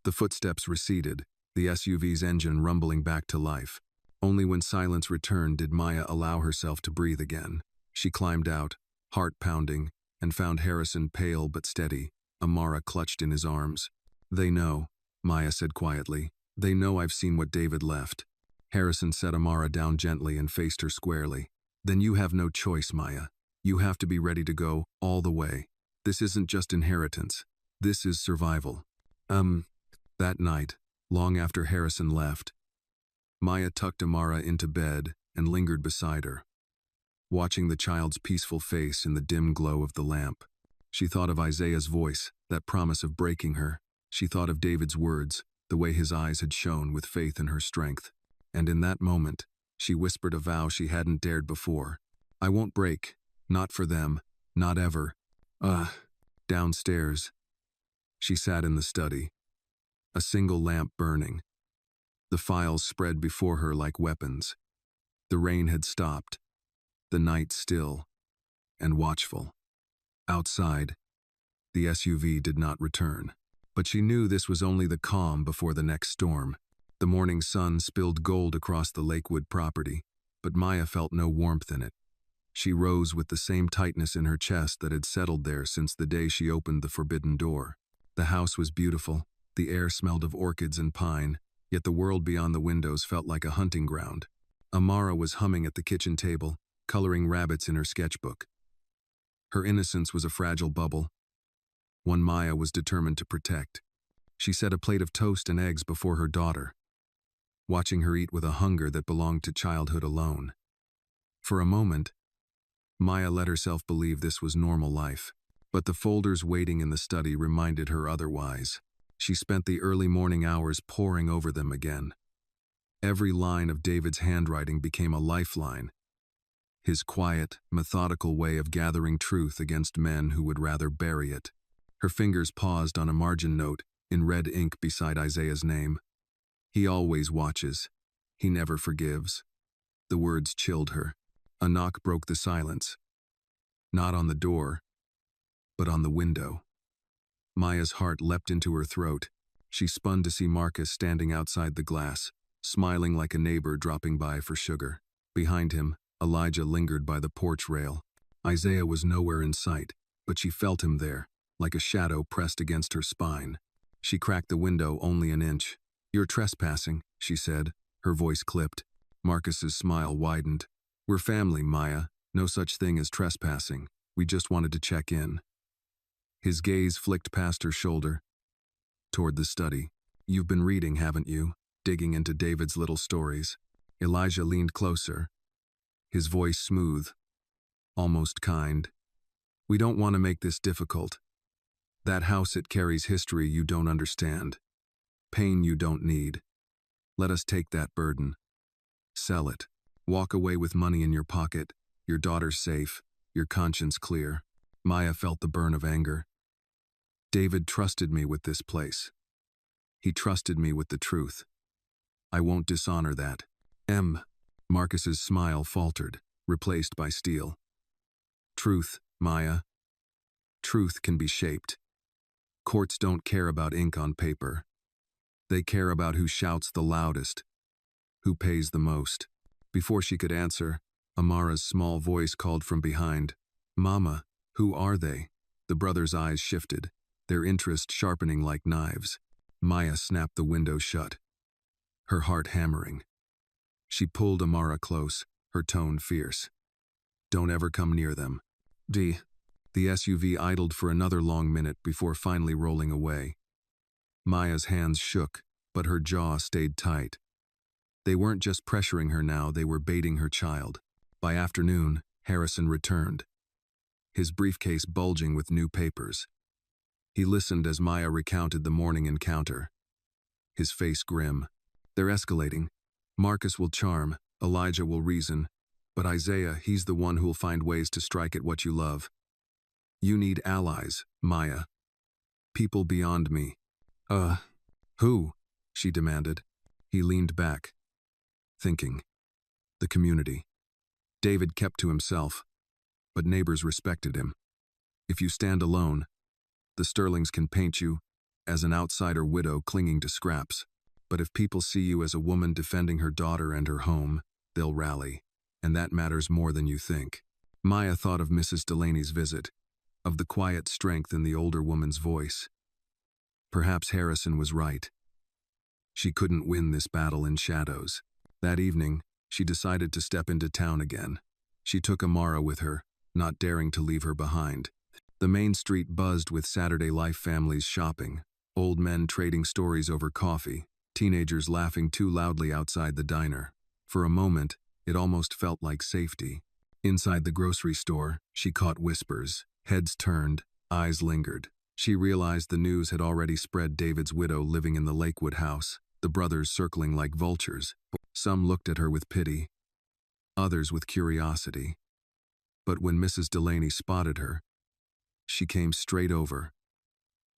The footsteps receded, the SUV's engine rumbling back to life. Only when silence returned did Maya allow herself to breathe again. She climbed out, heart pounding, and found Harrison pale but steady, Amara clutched in his arms. "They know," Maya said quietly. They know I've seen what David left. Harrison set Amara down gently and faced her squarely. Then you have no choice, Maya. You have to be ready to go all the way. This isn't just inheritance. This is survival. That night, long after Harrison left, Maya tucked Amara into bed and lingered beside her. Watching the child's peaceful face in the dim glow of the lamp, she thought of Isaiah's voice, that promise of breaking her. She thought of David's words, the way his eyes had shone with faith in her strength. And in that moment, she whispered a vow she hadn't dared before. I won't break. Not for them. Not ever. Downstairs. She sat in the study. A single lamp burning. The files spread before her like weapons. The rain had stopped. The night still and watchful. Outside, the SUV did not return. But she knew this was only the calm before the next storm. The morning sun spilled gold across the Lakewood property, but Maya felt no warmth in it. She rose with the same tightness in her chest that had settled there since the day she opened the forbidden door. The house was beautiful. The air smelled of orchids and pine, yet the world beyond the windows felt like a hunting ground. Amara was humming at the kitchen table, coloring rabbits in her sketchbook. Her innocence was a fragile bubble, one Maya was determined to protect. She set a plate of toast and eggs before her daughter, watching her eat with a hunger that belonged to childhood alone. For a moment, Maya let herself believe this was normal life, but the folders waiting in the study reminded her otherwise. She spent the early morning hours poring over them again. Every line of David's handwriting became a lifeline, his quiet, methodical way of gathering truth against men who would rather bury it. Her fingers paused on a margin note in red ink beside Isaiah's name. He always watches. He never forgives. The words chilled her. A knock broke the silence. Not on the door, but on the window. Maya's heart leapt into her throat. She spun to see Marcus standing outside the glass, smiling like a neighbor dropping by for sugar. Behind him, Elijah lingered by the porch rail. Isaiah was nowhere in sight, but she felt him there, like a shadow pressed against her spine. She cracked the window only an inch. You're trespassing, she said, her voice clipped. Marcus's smile widened. We're family, Maya. No such thing as trespassing. We just wanted to check in. His gaze flicked past her shoulder, toward the study. You've been reading, haven't you? Digging into David's little stories. Elijah leaned closer, his voice smooth, almost kind. We don't want to make this difficult. That house, it carries history you don't understand. Pain you don't need. Let us take that burden. Sell it. Walk away with money in your pocket, your daughter safe, your conscience clear. Maya felt the burn of anger. David trusted me with this place. He trusted me with the truth. I won't dishonor that. Marcus's smile faltered, replaced by steel. Truth, Maya. Truth can be shaped. Courts don't care about ink on paper. They care about who shouts the loudest, who pays the most. Before she could answer, Amara's small voice called from behind. Mama, who are they? The brothers' eyes shifted, their interest sharpening like knives. Maya snapped the window shut, her heart hammering. She pulled Amara close, her tone fierce. Don't ever come near them. The SUV idled for another long minute before finally rolling away. Maya's hands shook, but her jaw stayed tight. They weren't just pressuring her now, they were baiting her child. By afternoon, Harrison returned, his briefcase bulging with new papers. He listened as Maya recounted the morning encounter, his face grim. They're escalating. Marcus will charm, Elijah will reason, but Isaiah, he's the one who'll find ways to strike at what you love. You need allies, Maya. People beyond me. Who? She demanded. He leaned back, thinking. The community. David kept to himself, but neighbors respected him. If you stand alone, the Sterlings can paint you as an outsider widow clinging to scraps. But if people see you as a woman defending her daughter and her home, they'll rally, and that matters more than you think. Maya thought of Mrs. Delaney's visit, of the quiet strength in the older woman's voice. Perhaps Harrison was right. She couldn't win this battle in shadows. That evening, she decided to step into town again. She took Amara with her, not daring to leave her behind. The main street buzzed with Saturday life families shopping, old men trading stories over coffee, teenagers laughing too loudly outside the diner. For a moment, it almost felt like safety. Inside the grocery store, she caught whispers. Heads turned, eyes lingered. She realized the news had already spread. David's widow living in the Lakewood house, the brothers circling like vultures. Some looked at her with pity, others with curiosity. But when Mrs. Delaney spotted her, she came straight over,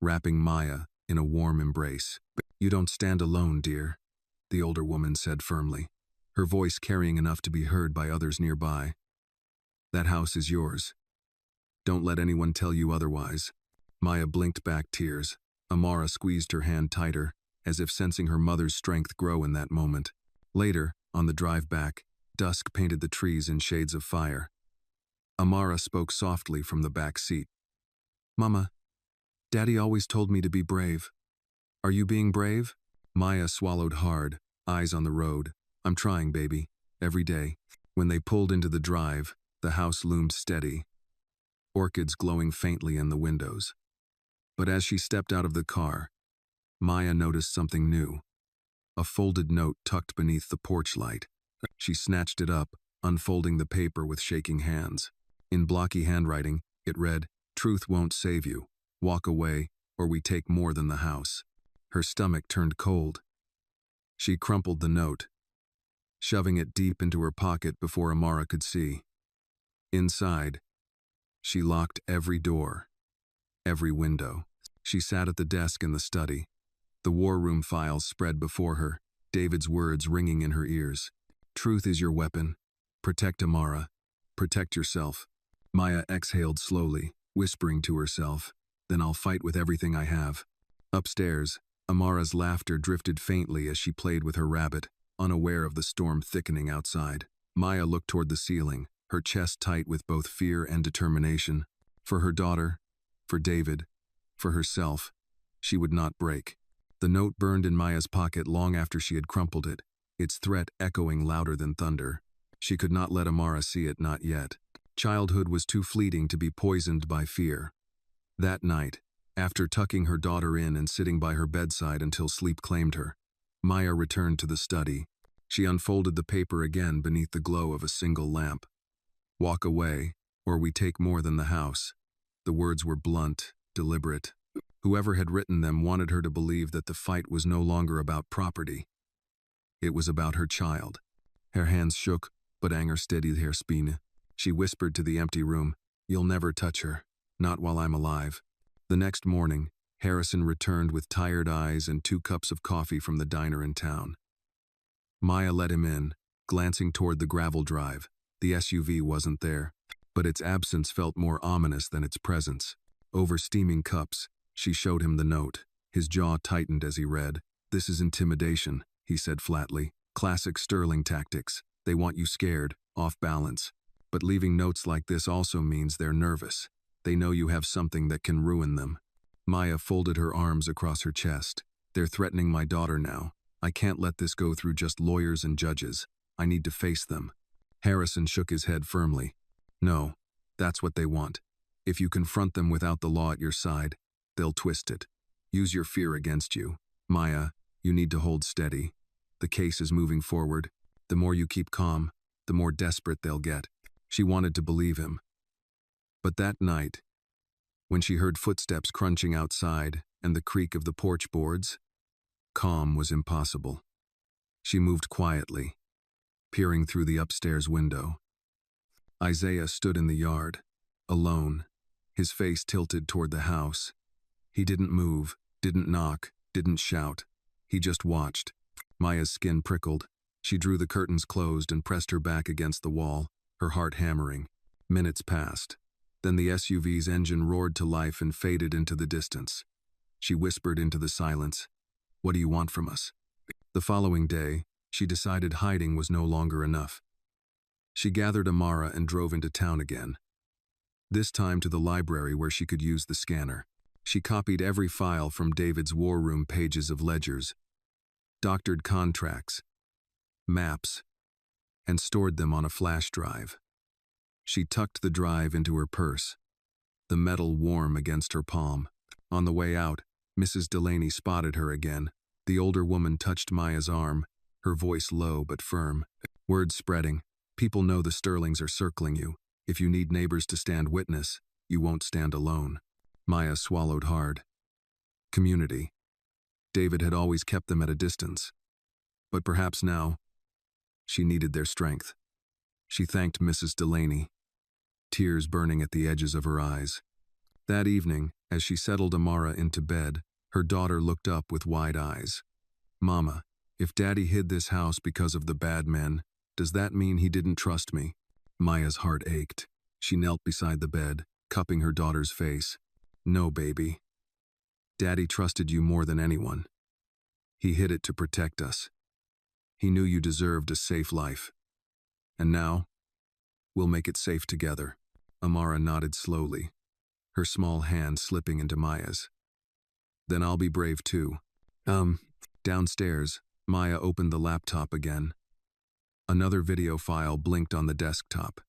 wrapping Maya in a warm embrace. "You don't stand alone, dear," the older woman said firmly, her voice carrying enough to be heard by others nearby. "That house is yours. Don't let anyone tell you otherwise." Maya blinked back tears. Amara squeezed her hand tighter, as if sensing her mother's strength grow in that moment. Later, on the drive back, dusk painted the trees in shades of fire. Amara spoke softly from the back seat. "Mama, Daddy always told me to be brave. Are you being brave?" Maya swallowed hard, eyes on the road. "I'm trying, baby. Every day." When they pulled into the drive, the house loomed steady, orchids glowing faintly in the windows. But as she stepped out of the car, Maya noticed something new. A folded note tucked beneath the porch light. She snatched it up, unfolding the paper with shaking hands. In blocky handwriting, it read, "Truth won't save you. Walk away, or we take more than the house." Her stomach turned cold. She crumpled the note, shoving it deep into her pocket before Amara could see. Inside, she locked every door, every window. She sat at the desk in the study, the war room files spread before her, David's words ringing in her ears. "Truth is your weapon. Protect Amara. Protect yourself." Maya exhaled slowly, whispering to herself, "Then I'll fight with everything I have." Upstairs, Amara's laughter drifted faintly as she played with her rabbit, unaware of the storm thickening outside. Maya looked toward the ceiling, her chest tight with both fear and determination. For her daughter, for David, for herself, she would not break. The note burned in Maya's pocket long after she had crumpled it, its threat echoing louder than thunder. She could not let Amara see it, not yet. Childhood was too fleeting to be poisoned by fear. That night, after tucking her daughter in and sitting by her bedside until sleep claimed her, Maya returned to the study. She unfolded the paper again beneath the glow of a single lamp. "Walk away, or we take more than the house." The words were blunt, deliberate. Whoever had written them wanted her to believe that the fight was no longer about property. It was about her child. Her hands shook, but anger steadied her spine. She whispered to the empty room, "You'll never touch her, not while I'm alive." The next morning, Harrison returned with tired eyes and 2 cups of coffee from the diner in town. Maya let him in, glancing toward the gravel drive. The SUV wasn't there, but its absence felt more ominous than its presence. Over steaming cups, she showed him the note. His jaw tightened as he read. "This is intimidation," he said flatly. "Classic Sterling tactics. They want you scared, off balance. But leaving notes like this also means they're nervous. They know you have something that can ruin them." Maya folded her arms across her chest. "They're threatening my daughter now. I can't let this go through just lawyers and judges. I need to face them." Harrison shook his head firmly. "No, that's what they want. If you confront them without the law at your side, they'll twist it. Use your fear against you. Maya, you need to hold steady. The case is moving forward. The more you keep calm, the more desperate they'll get." She wanted to believe him. But that night, when she heard footsteps crunching outside and the creak of the porch boards, calm was impossible. She moved quietly, peering through the upstairs window. Isaiah stood in the yard, alone, his face tilted toward the house. He didn't move, didn't knock, didn't shout. He just watched. Maya's skin prickled. She drew the curtains closed and pressed her back against the wall, her heart hammering. Minutes passed. Then the SUV's engine roared to life and faded into the distance. She whispered into the silence, "What do you want from us?" The following day, she decided hiding was no longer enough. She gathered Amara and drove into town again. This time to the library where she could use the scanner. She copied every file from David's war room pages of ledgers, doctored contracts, maps, and stored them on a flash drive. She tucked the drive into her purse, the metal warm against her palm. On the way out, Mrs. Delaney spotted her again. The older woman touched Maya's arm, her voice low but firm. Word spreading. People know the Sterlings are circling you. If you need neighbors to stand witness, you won't stand alone. Maya swallowed hard. Community. David had always kept them at a distance. But perhaps now, she needed their strength. She thanked Mrs. Delaney, tears burning at the edges of her eyes. That evening, as she settled Amara into bed, her daughter looked up with wide eyes. "Mama, if Daddy hid this house because of the bad men, does that mean he didn't trust me?" Maya's heart ached. She knelt beside the bed, cupping her daughter's face. "No, baby. Daddy trusted you more than anyone. He hid it to protect us. He knew you deserved a safe life. And now, we'll make it safe together." Amara nodded slowly, her small hand slipping into Maya's. "Then I'll be brave too." Downstairs, Maya opened the laptop again. Another video file blinked on the desktop.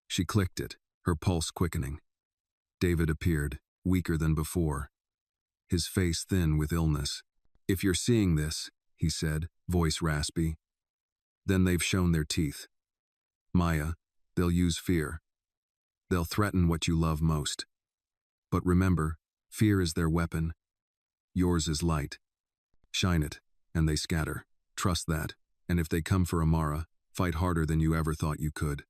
She clicked it, her pulse quickening. David appeared, weaker than before, his face thin with illness. "If you're seeing this," he said, voice raspy, "then they've shown their teeth. Maya, they'll use fear. They'll threaten what you love most. But remember, fear is their weapon. Yours is light. Shine it, and they scatter. Trust that. And if they come for Amara, fight harder than you ever thought you could."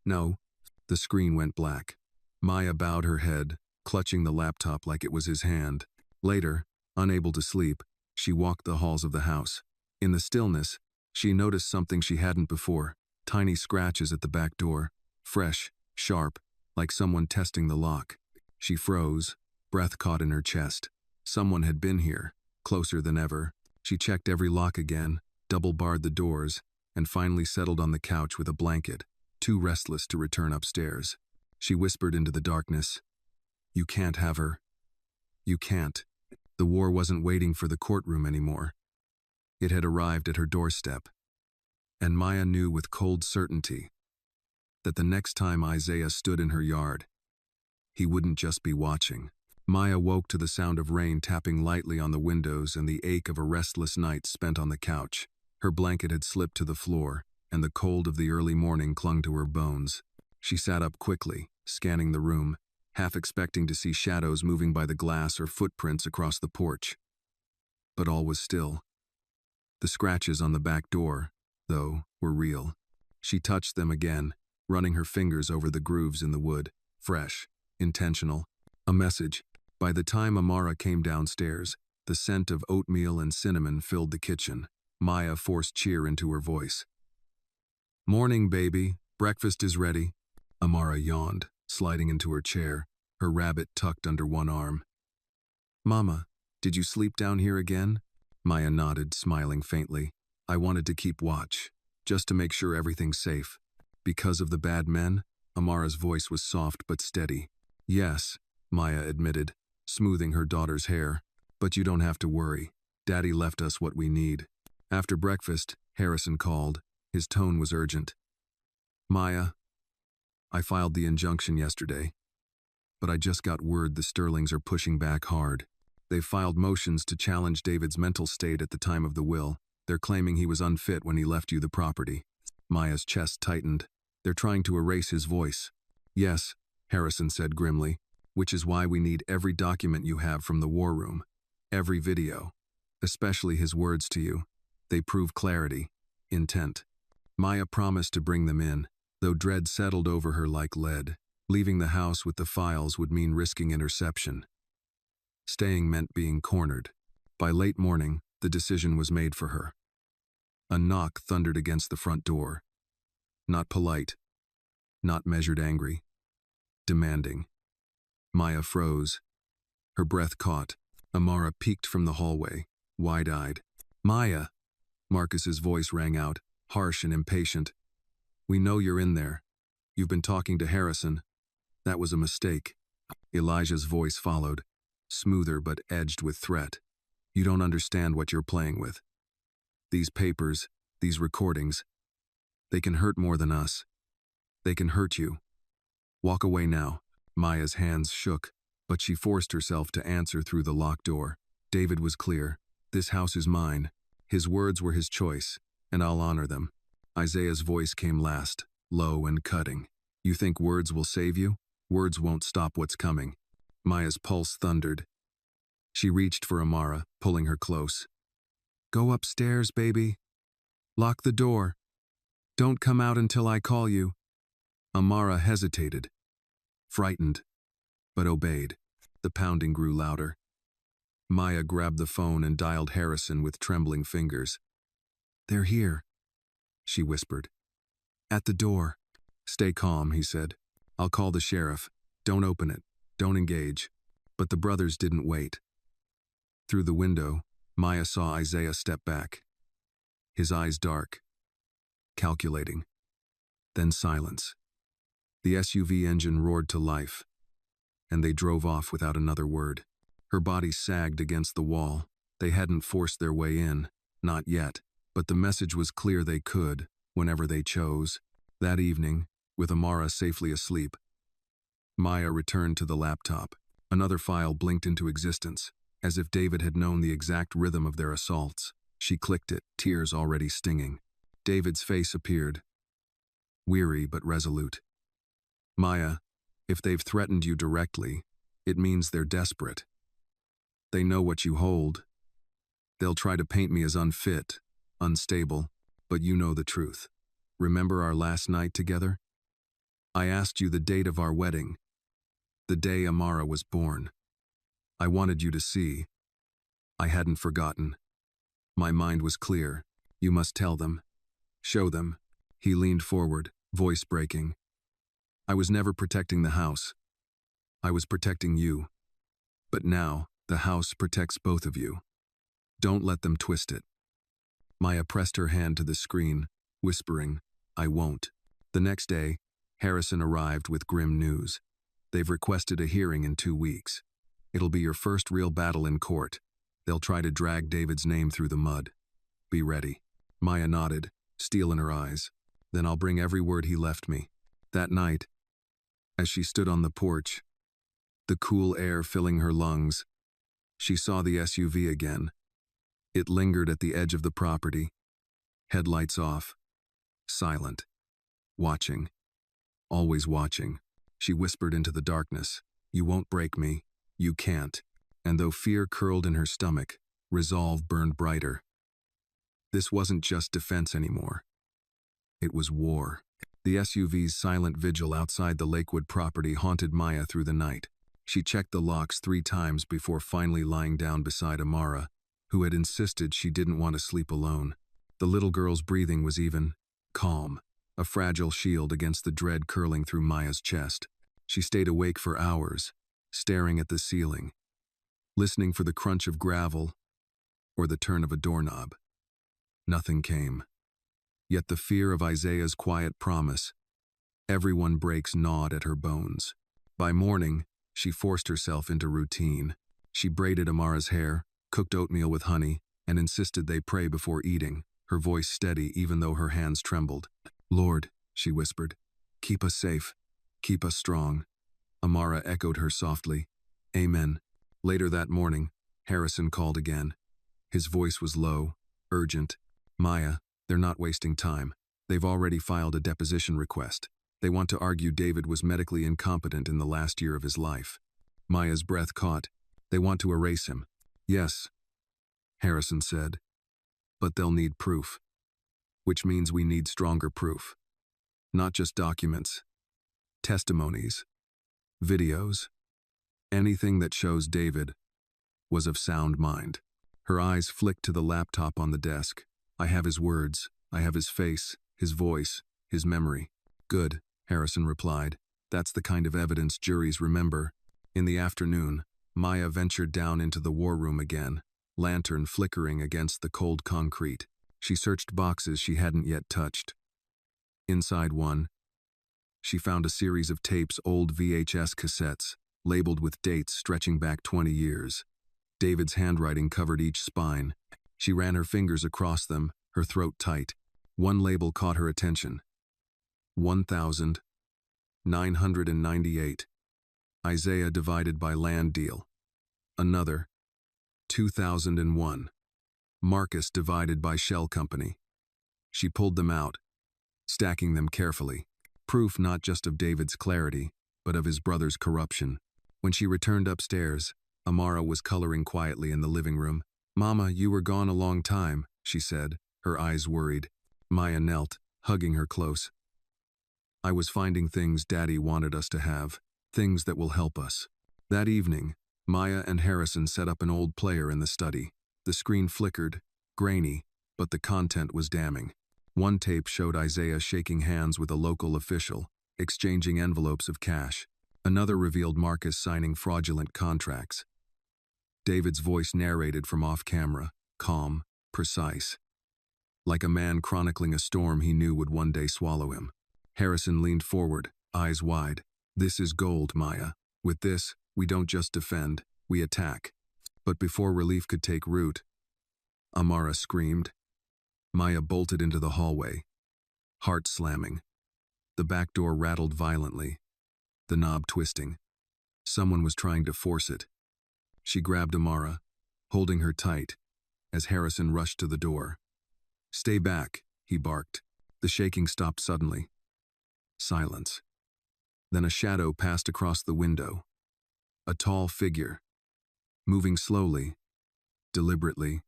No. The screen went black. Maya bowed her head, clutching the laptop like it was his hand. Later, unable to sleep, she walked the halls of the house. In the stillness, she noticed something she hadn't before. Tiny scratches at the back door, fresh, sharp, like someone testing the lock. She froze, breath caught in her chest. Someone had been here, closer than ever. She checked every lock again, double-barred the doors, and finally settled on the couch with a blanket, too restless to return upstairs. She whispered into the darkness, "You can't have her. You can't." The war wasn't waiting for the courtroom anymore. It had arrived at her doorstep. And Maya knew with cold certainty that the next time Isaiah stood in her yard, he wouldn't just be watching. Maya woke to the sound of rain tapping lightly on the windows and the ache of a restless night spent on the couch. Her blanket had slipped to the floor, and the cold of the early morning clung to her bones. She sat up quickly, scanning the room, half expecting to see shadows moving by the glass or footprints across the porch. But all was still. The scratches on the back door, though, were real. She touched them again, running her fingers over the grooves in the wood, fresh, intentional. A message. By the time Amara came downstairs, the scent of oatmeal and cinnamon filled the kitchen. Maya forced cheer into her voice. "Morning, baby. Breakfast is ready." Amara yawned, sliding into her chair, her rabbit tucked under one arm. "Mama, did you sleep down here again?" Maya nodded, smiling faintly. "I wanted to keep watch, just to make sure everything's safe." "Because of the bad men?" Amara's voice was soft but steady. "Yes," Maya admitted, smoothing her daughter's hair. "But you don't have to worry. Daddy left us what we need." After breakfast, Harrison called. His tone was urgent. "Maya, I filed the injunction yesterday, but I just got word the Sterlings are pushing back hard. They've filed motions to challenge David's mental state at the time of the will. They're claiming he was unfit when he left you the property." Maya's chest tightened. "They're trying to erase his voice." "Yes," Harrison said grimly, "which is why we need every document you have from the war room. Every video. Especially his words to you. They prove clarity, intent." Maya promised to bring them in, though dread settled over her like lead. Leaving the house with the files would mean risking interception. Staying meant being cornered. By late morning, the decision was made for her. A knock thundered against the front door. Not polite. Not measured angry. Demanding. Maya froze. Her breath caught. Amara peeked from the hallway, wide-eyed. "Maya!" Marcus's voice rang out, harsh and impatient. "We know you're in there. You've been talking to Harrison. That was a mistake." Elijah's voice followed, smoother but edged with threat. "You don't understand what you're playing with. These papers, these recordings, they can hurt more than us. They can hurt you. Walk away now. Maya's hands shook, but she forced herself to answer through the locked door. David was clear. This house is mine. His words were his choice, and I'll honor them. Isaiah's voice came last, low and cutting. You think words will save you? Words won't stop what's coming. Maya's pulse thundered. She reached for Amara, pulling her close. Go upstairs, baby. Lock the door. Don't come out until I call you. Amara hesitated, frightened, but obeyed. The pounding grew louder. Maya grabbed the phone and dialed Harrison with trembling fingers. They're here, she whispered. At the door. Stay calm, he said. I'll call the sheriff. Don't open it. Don't engage. But the brothers didn't wait. Through the window, Maya saw Isaiah step back. His eyes dark, calculating. Then silence. The SUV engine roared to life, and they drove off without another word. Her body sagged against the wall. They hadn't forced their way in, not yet, but the message was clear they could, whenever they chose. That evening, with Amara safely asleep, Maya returned to the laptop. Another file blinked into existence, as if David had known the exact rhythm of their assaults. She clicked it, tears already stinging. David's face appeared, weary but resolute. Maya, if they've threatened you directly, it means they're desperate. They know what you hold. They'll try to paint me as unfit, unstable, but you know the truth. Remember our last night together? I asked you the date of our wedding, the day Amara was born. I wanted you to see. I hadn't forgotten. My mind was clear. You must tell them. Show them. He leaned forward, voice breaking. I was never protecting the house. I was protecting you. But now, the house protects both of you. Don't let them twist it. Maya pressed her hand to the screen, whispering, I won't. The next day, Harrison arrived with grim news. They've requested a hearing in 2 weeks. It'll be your first real battle in court. They'll try to drag David's name through the mud. Be ready. Maya nodded, steel in her eyes. Then I'll bring every word he left me. That night, as she stood on the porch, the cool air filling her lungs, she saw the SUV again. It lingered at the edge of the property, headlights off, silent, watching, always watching. She whispered into the darkness, You won't break me. You can't. And though fear curled in her stomach, resolve burned brighter. This wasn't just defense anymore. It was war. The SUV's silent vigil outside the Lakewood property haunted Maya through the night. She checked the locks 3 times before finally lying down beside Amara, who had insisted she didn't want to sleep alone. The little girl's breathing was even, calm, a fragile shield against the dread curling through Maya's chest. She stayed awake for hours, staring at the ceiling, listening for the crunch of gravel or the turn of a doorknob. Nothing came. Yet the fear of Isaiah's quiet promise, everyone breaks, gnawed at her bones. By morning, she forced herself into routine. She braided Amara's hair, cooked oatmeal with honey, and insisted they pray before eating, her voice steady even though her hands trembled. Lord, she whispered, keep us safe, keep us strong. Amara echoed her softly, Amen. Later that morning, Harrison called again. His voice was low, urgent. Maya, they're not wasting time. They've already filed a deposition request. They want to argue David was medically incompetent in the last year of his life. Maya's breath caught. They want to erase him. Yes, Harrison said. But they'll need proof. Which means we need stronger proof. Not just documents. Testimonies. Videos. Anything that shows David was of sound mind. Her eyes flicked to the laptop on the desk. I have his words. I have his face, his voice, his memory. Good, Harrison replied. That's the kind of evidence juries remember. In the afternoon, Maya ventured down into the war room again, lantern flickering against the cold concrete. She searched boxes she hadn't yet touched. Inside one, she found a series of tapes, old VHS cassettes, labeled with dates stretching back 20 years. David's handwriting covered each spine. She ran her fingers across them, her throat tight. One label caught her attention. 1,998. Isaiah divided by land deal. Another. 2001. Marcus divided by shell company. She pulled them out, stacking them carefully. Proof not just of David's clarity, but of his brother's corruption. When she returned upstairs, Amara was coloring quietly in the living room. "Mama, you were gone a long time," she said, her eyes worried. Maya knelt, hugging her close. "I was finding things Daddy wanted us to have, things that will help us." That evening, Maya and Harrison set up an old player in the study. The screen flickered, grainy, but the content was damning. One tape showed Isaiah shaking hands with a local official, exchanging envelopes of cash. Another revealed Marcus signing fraudulent contracts. David's voice narrated from off-camera, calm, precise. Like a man chronicling a storm he knew would one day swallow him. Harrison leaned forward, eyes wide. "This is gold, Maya. With this, we don't just defend, we attack." But before relief could take root, Amara screamed. Maya bolted into the hallway, heart slamming. The back door rattled violently, the knob twisting. Someone was trying to force it. She grabbed Amara, holding her tight, as Harrison rushed to the door. "Stay back," he barked. The shaking stopped suddenly. Silence. Then a shadow passed across the window. A tall figure, moving slowly, deliberately.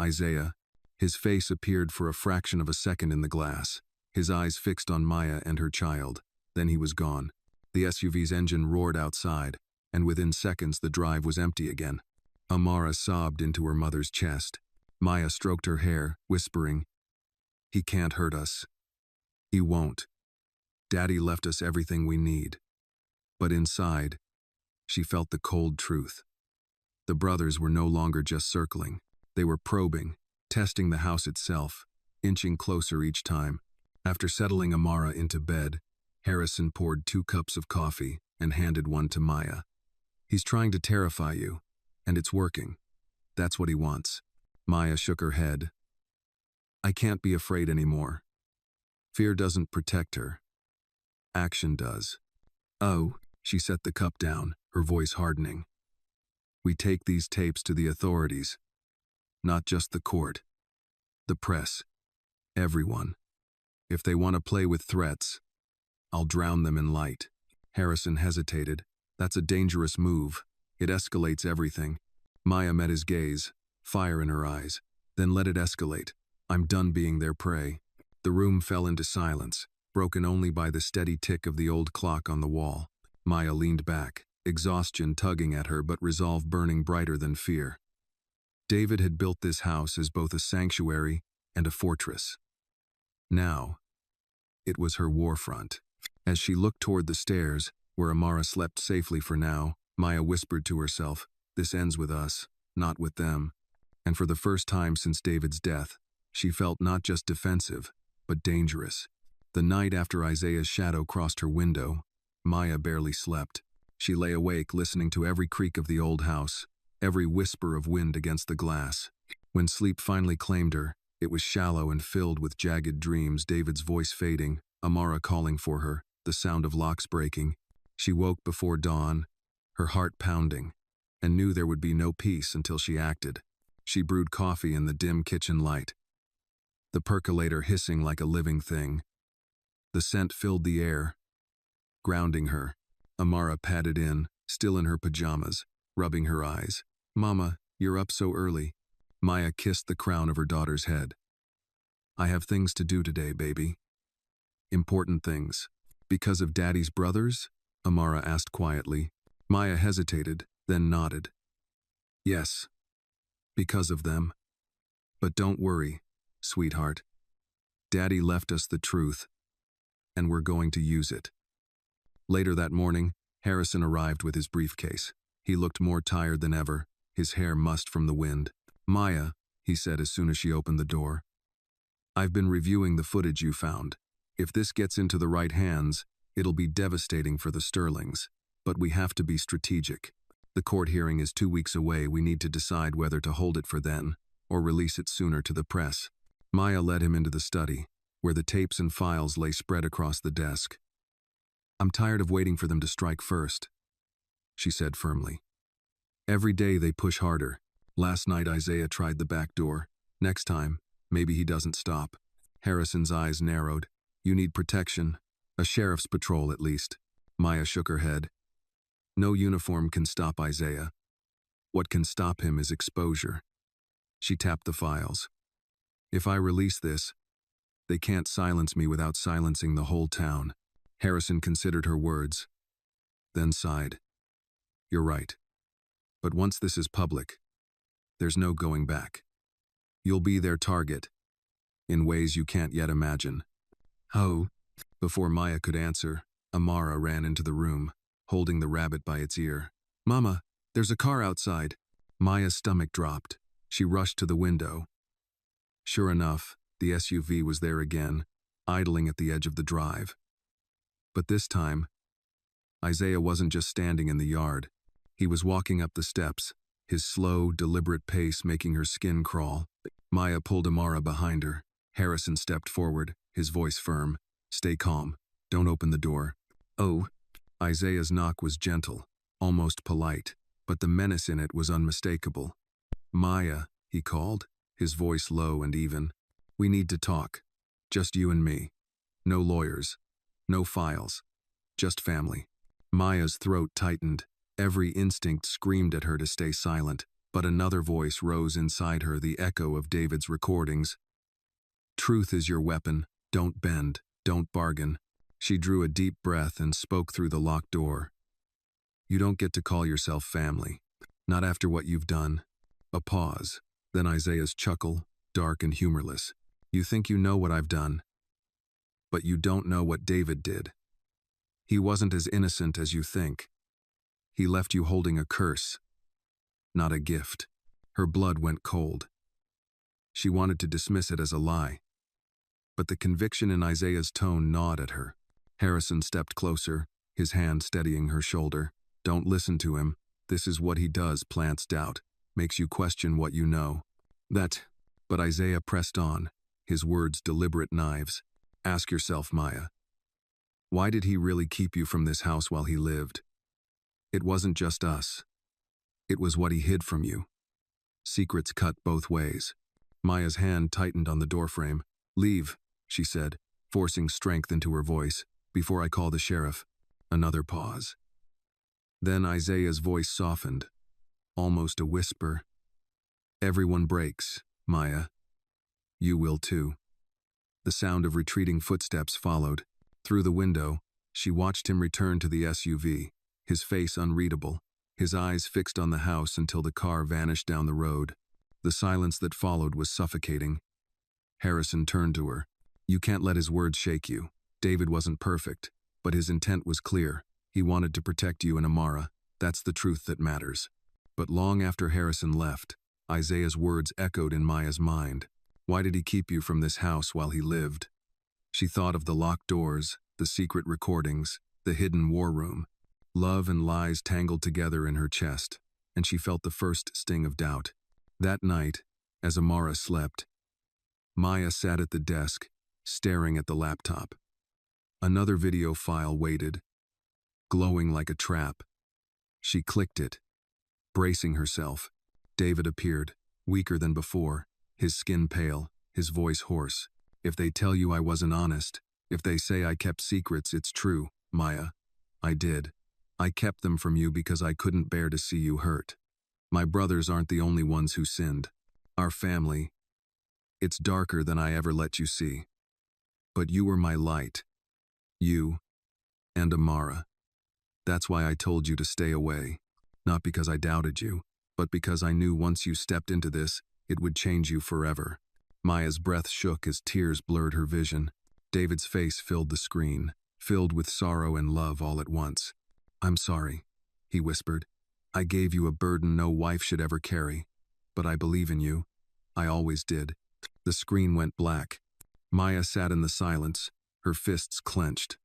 Isaiah. His face appeared for a fraction of a second in the glass, his eyes fixed on Maya and her child. Then he was gone. The SUV's engine roared outside, and within seconds the drive was empty again. Amara sobbed into her mother's chest. Maya stroked her hair, whispering, "He can't hurt us. He won't. Daddy left us everything we need." But inside, she felt the cold truth. The brothers were no longer just circling. They were probing, testing the house itself, inching closer each time. After settling Amara into bed, Harrison poured 2 cups of coffee and handed one to Maya. "He's trying to terrify you, and it's working. That's what he wants." Maya shook her head. "I can't be afraid anymore. Fear doesn't protect her. Action does." "Oh," she set the cup down, her voice hardening. "We take these tapes to the authorities. Not just the court. The press. Everyone. If they want to play with threats, I'll drown them in light." Harrison hesitated. "That's a dangerous move. It escalates everything." Maya met his gaze, fire in her eyes. "Then let it escalate. I'm done being their prey." The room fell into silence, broken only by the steady tick of the old clock on the wall. Maya leaned back, exhaustion tugging at her but resolve burning brighter than fear. David had built this house as both a sanctuary and a fortress. Now, it was her war front. As she looked toward the stairs, where Amara slept safely for now, Maya whispered to herself, "This ends with us, not with them." And for the first time since David's death, she felt not just defensive, but dangerous. The night after Isaiah's shadow crossed her window, Maya barely slept. She lay awake listening to every creak of the old house, every whisper of wind against the glass. When sleep finally claimed her, it was shallow and filled with jagged dreams, David's voice fading, Amara calling for her, the sound of locks breaking. She woke before dawn, her heart pounding, and knew there would be no peace until she acted. She brewed coffee in the dim kitchen light, the percolator hissing like a living thing. The scent filled the air, grounding her. Amara padded in, still in her pajamas, rubbing her eyes. "Mama, you're up so early." Maya kissed the crown of her daughter's head. "I have things to do today, baby." "Important things. Because of Daddy's brothers?" Amara asked quietly. Maya hesitated, then nodded. "Yes, because of them. But don't worry, sweetheart. Daddy left us the truth, and we're going to use it." Later that morning, Harrison arrived with his briefcase. He looked more tired than ever, his hair mussed from the wind. "Maya," he said as soon as she opened the door, "I've been reviewing the footage you found. If this gets into the right hands, it'll be devastating for the Sterlings. But we have to be strategic. The court hearing is 2 weeks away. We need to decide whether to hold it for then, or release it sooner to the press." Maya led him into the study, where the tapes and files lay spread across the desk. "I'm tired of waiting for them to strike first," she said firmly. "Every day they push harder. Last night Isaiah tried the back door. Next time, maybe he doesn't stop." Harrison's eyes narrowed. "You need protection. A sheriff's patrol at least." Maya shook her head. "No uniform can stop Isaiah. What can stop him is exposure." She tapped the files. "If I release this, they can't silence me without silencing the whole town." Harrison considered her words, then sighed. "You're right. But once this is public, there's no going back. You'll be their target, in ways you can't yet imagine." "Oh." Before Maya could answer, Amara ran into the room, holding the rabbit by its ear. "Mama, there's a car outside." Maya's stomach dropped. She rushed to the window. Sure enough, the SUV was there again, idling at the edge of the drive. But this time, Isaiah wasn't just standing in the yard. He was walking up the steps, his slow, deliberate pace making her skin crawl. Maya pulled Amara behind her. Harrison stepped forward, his voice firm. "Stay calm. Don't open the door." "Oh." Isaiah's knock was gentle, almost polite, but the menace in it was unmistakable. "Maya," he called, his voice low and even. "We need to talk. Just you and me. No lawyers. No files. Just family." Maya's throat tightened. Every instinct screamed at her to stay silent, but another voice rose inside her, the echo of David's recordings. "Truth is your weapon. Don't bend. Don't bargain." She drew a deep breath and spoke through the locked door. "You don't get to call yourself family. Not after what you've done." A pause, then Isaiah's chuckle, dark and humorless. "You think you know what I've done, but you don't know what David did. He wasn't as innocent as you think. He left you holding a curse, not a gift." Her blood went cold. She wanted to dismiss it as a lie, but the conviction in Isaiah's tone gnawed at her. Harrison stepped closer, his hand steadying her shoulder. "Don't listen to him. This is what he does, plants doubt, makes you question what you know." But Isaiah pressed on, his words deliberate knives. "Ask yourself, Maya, why did he really keep you from this house while he lived? It wasn't just us. It was what he hid from you. Secrets cut both ways." Maya's hand tightened on the doorframe. "Leave," she said, forcing strength into her voice. "Before I call the sheriff." Another pause. Then Isaiah's voice softened, almost a whisper. "Everyone breaks, Maya. You will too." The sound of retreating footsteps followed. Through the window, she watched him return to the SUV, his face unreadable, his eyes fixed on the house until the car vanished down the road. The silence that followed was suffocating. Harrison turned to her. "You can't let his words shake you. David wasn't perfect, but his intent was clear. He wanted to protect you and Amara. That's the truth that matters." But long after Harrison left, Isaiah's words echoed in Maya's mind. Why did he keep you from this house while he lived? She thought of the locked doors, the secret recordings, the hidden war room. Love and lies tangled together in her chest, and she felt the first sting of doubt. That night, as Amara slept, Maya sat at the desk, staring at the laptop. Another video file waited, glowing like a trap. She clicked it, bracing herself. David appeared, weaker than before, his skin pale, his voice hoarse. "If they tell you I wasn't honest, if they say I kept secrets, it's true, Maya. I did. I kept them from you because I couldn't bear to see you hurt. My brothers aren't the only ones who sinned. Our family, it's darker than I ever let you see. But you were my light. You and Amara. That's why I told you to stay away. Not because I doubted you, but because I knew once you stepped into this, it would change you forever." Maya's breath shook as tears blurred her vision. David's face filled the screen, filled with sorrow and love all at once. "I'm sorry," he whispered. "I gave you a burden no wife should ever carry. But I believe in you. I always did." The screen went black. Maya sat in the silence, her fists clenched.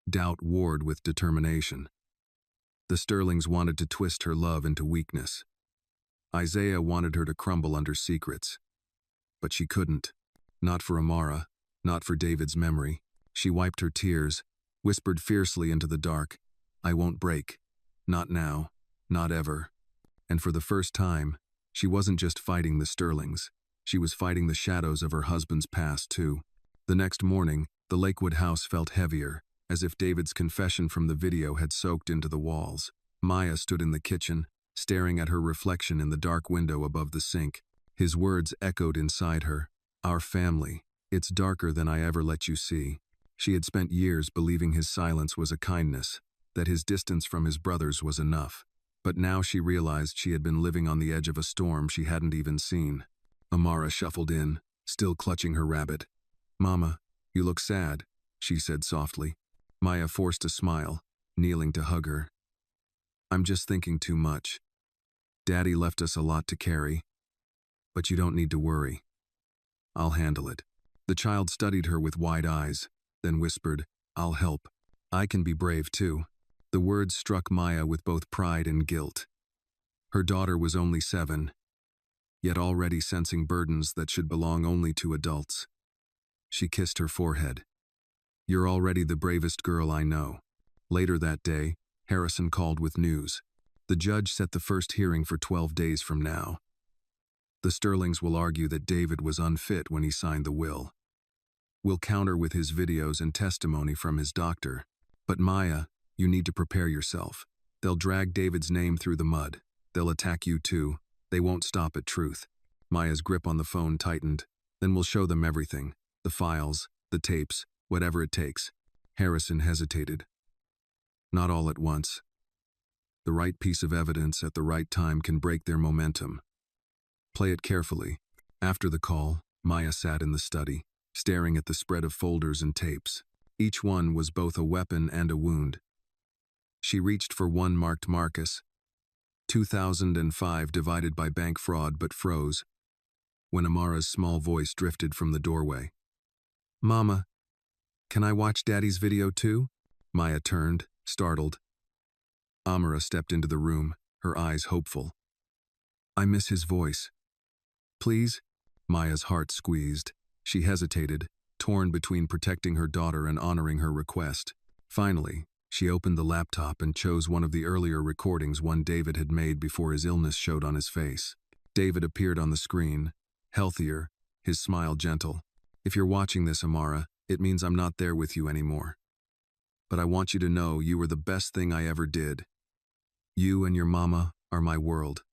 Doubt warred with determination. The Sterlings wanted to twist her love into weakness. Isaiah wanted her to crumble under secrets. But she couldn't. Not for Amara, not for David's memory. She wiped her tears, whispered fiercely into the dark, "I won't break. Not now. Not ever." And for the first time, she wasn't just fighting the Sterlings. She was fighting the shadows of her husband's past, too. The next morning, the Lakewood house felt heavier, as if David's confession from the video had soaked into the walls. Maya stood in the kitchen, staring at her reflection in the dark window above the sink. His words echoed inside her. "Our family. It's darker than I ever let you see." She had spent years believing his silence was a kindness, that his distance from his brothers was enough. But now she realized she had been living on the edge of a storm she hadn't even seen. Amara shuffled in, still clutching her rabbit. "Mama, you look sad," she said softly. Maya forced a smile, kneeling to hug her. "I'm just thinking too much. Daddy left us a lot to carry. But you don't need to worry. I'll handle it." The child studied her with wide eyes, then whispered, "I'll help. I can be brave too." The words struck Maya with both pride and guilt. Her daughter was only 7, yet already sensing burdens that should belong only to adults. She kissed her forehead. "You're already the bravest girl I know." Later that day, Harrison called with news. The judge set the first hearing for 12 days from now. The Sterlings will argue that David was unfit when he signed the will. We'll counter with his videos and testimony from his doctor. But Maya, you need to prepare yourself. They'll drag David's name through the mud. They'll attack you too. They won't stop at truth. Maya's grip on the phone tightened. "Then we'll show them everything. The files, the tapes, whatever it takes." Harrison hesitated. "Not all at once. The right piece of evidence at the right time can break their momentum. Play it carefully." After the call, Maya sat in the study, staring at the spread of folders and tapes. Each one was both a weapon and a wound. She reached for one marked Marcus. 2005 divided by bank fraud, but froze when Amara's small voice drifted from the doorway. "Mama, can I watch Daddy's video too?" Maya turned, startled. Amara stepped into the room, her eyes hopeful. "I miss his voice. Please?" Maya's heart squeezed. She hesitated, torn between protecting her daughter and honoring her request. Finally, she opened the laptop and chose one of the earlier recordings one David had made before his illness showed on his face. David appeared on the screen, healthier, his smile gentle. "If you're watching this, Amara, it means I'm not there with you anymore. But I want you to know you were the best thing I ever did. You and your mama are my world.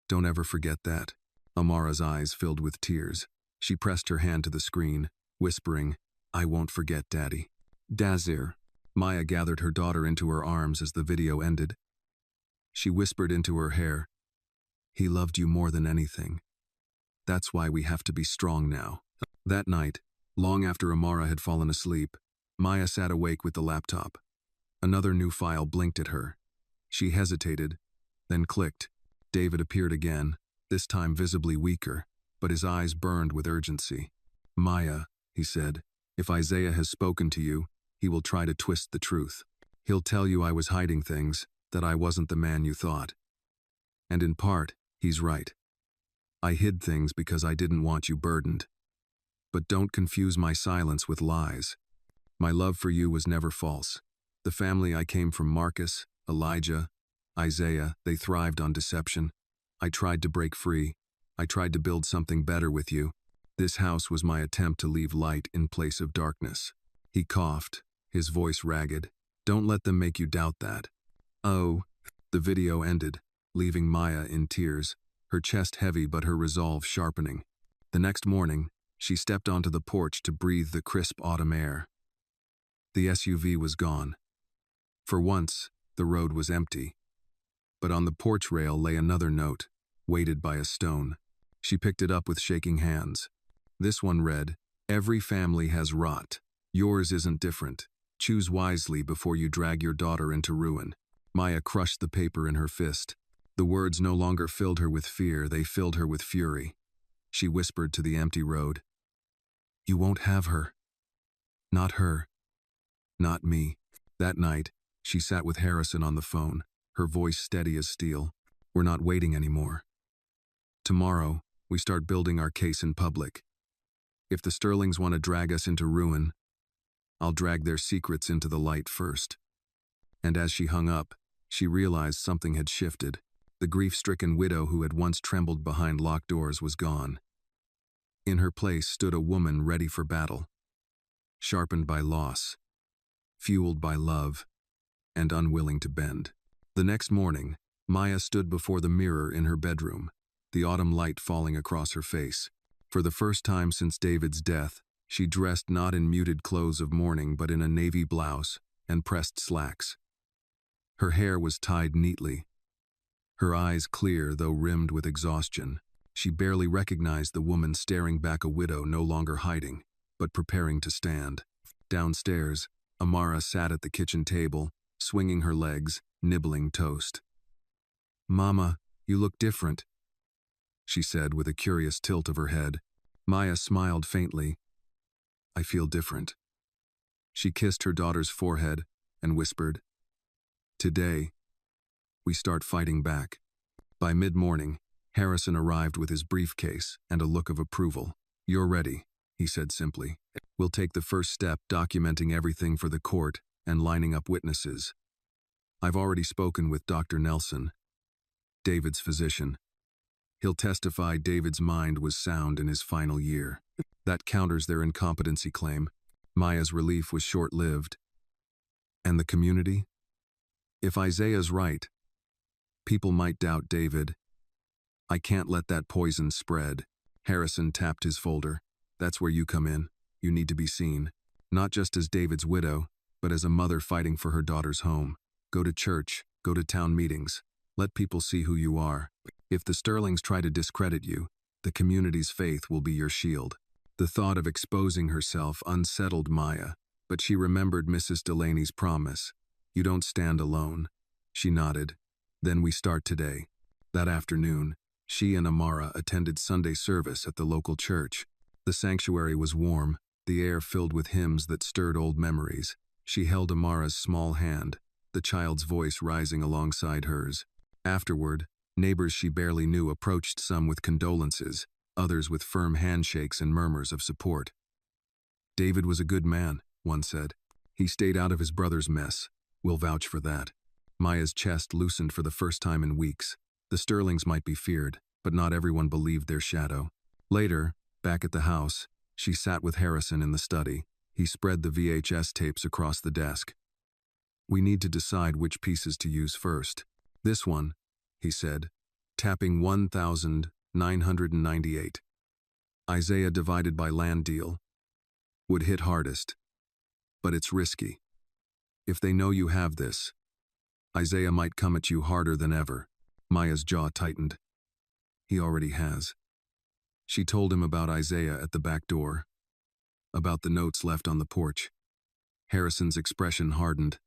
Don't ever forget that." Amara's eyes filled with tears. She pressed her hand to the screen, whispering, "I won't forget, Daddy." "Dazir." Maya gathered her daughter into her arms as the video ended. She whispered into her hair, "He loved you more than anything. That's why we have to be strong now." That night, long after Amara had fallen asleep, Maya sat awake with the laptop. Another new file blinked at her. She hesitated, then clicked. David appeared again, this time visibly weaker, but his eyes burned with urgency. "Maya," he said, "if Isaiah has spoken to you, he will try to twist the truth. He'll tell you I was hiding things, that I wasn't the man you thought. And in part, he's right. I hid things because I didn't want you burdened. But don't confuse my silence with lies. My love for you was never false. The family I came from, Marcus, Elijah, Isaiah, they thrived on deception. I tried to break free. I tried to build something better with you. This house was my attempt to leave light in place of darkness." He coughed, his voice ragged. "Don't let them make you doubt that." "Oh." The video ended, leaving Maya in tears, her chest heavy but her resolve sharpening. The next morning, she stepped onto the porch to breathe the crisp autumn air. The SUV was gone. For once, the road was empty. But on the porch rail lay another note, weighted by a stone. She picked it up with shaking hands. This one read, "Every family has rot. Yours isn't different. Choose wisely before you drag your daughter into ruin." Maya crushed the paper in her fist. The words no longer filled her with fear, they filled her with fury. She whispered to the empty road, "You won't have her. Not her. Not me." That night, she sat with Harrison on the phone, her voice steady as steel. "We're not waiting anymore. Tomorrow, we start building our case in public. If the Sterlings want to drag us into ruin, I'll drag their secrets into the light first. And as she hung up, she realized something had shifted. The grief-stricken widow who had once trembled behind locked doors was gone. In her place stood a woman ready for battle, sharpened by loss, fueled by love, and unwilling to bend. The next morning, Maya stood before the mirror in her bedroom, the autumn light falling across her face. For the first time since David's death, she dressed not in muted clothes of mourning but in a navy blouse and pressed slacks. Her hair was tied neatly, her eyes clear though rimmed with exhaustion. She barely recognized the woman staring back, a widow no longer hiding, but preparing to stand. Downstairs, Amara sat at the kitchen table, swinging her legs, nibbling toast. "Mama, you look different," she said with a curious tilt of her head. Maya smiled faintly. "I feel different." She kissed her daughter's forehead and whispered, "Today, we start fighting back." By mid-morning, Harrison arrived with his briefcase and a look of approval. "You're ready," he said simply. "We'll take the first step, documenting everything for the court and lining up witnesses. I've already spoken with Dr. Nelson, David's physician. He'll testify David's mind was sound in his final year. That counters their incompetency claim." Maya's relief was short-lived. "And the community? If Isaiah's right, people might doubt David. I can't let that poison spread." Harrison tapped his folder. "That's where you come in. You need to be seen, not just as David's widow, but as a mother fighting for her daughter's home. Go to church, go to town meetings. Let people see who you are. If the Sterlings try to discredit you, the community's faith will be your shield." The thought of exposing herself unsettled Maya, but she remembered Mrs. Delaney's promise. "You don't stand alone." She nodded. "Then we start today." That afternoon, she and Amara attended Sunday service at the local church. The sanctuary was warm, the air filled with hymns that stirred old memories. She held Amara's small hand, the child's voice rising alongside hers. Afterward, neighbors she barely knew approached, some with condolences, others with firm handshakes and murmurs of support. "David was a good man," one said. "He stayed out of his brother's mess. We'll vouch for that." Maya's chest loosened for the first time in weeks. The Sterlings might be feared, but not everyone believed their shadow. Later, back at the house, she sat with Harrison in the study. He spread the VHS tapes across the desk. "We need to decide which pieces to use first. This one," he said, tapping 1,998. "Isaiah divided by land deal. Would hit hardest. But it's risky. If they know you have this, Isaiah might come at you harder than ever." Maya's jaw tightened. "He already has." She told him about Isaiah at the back door, about the notes left on the porch. Harrison's expression hardened.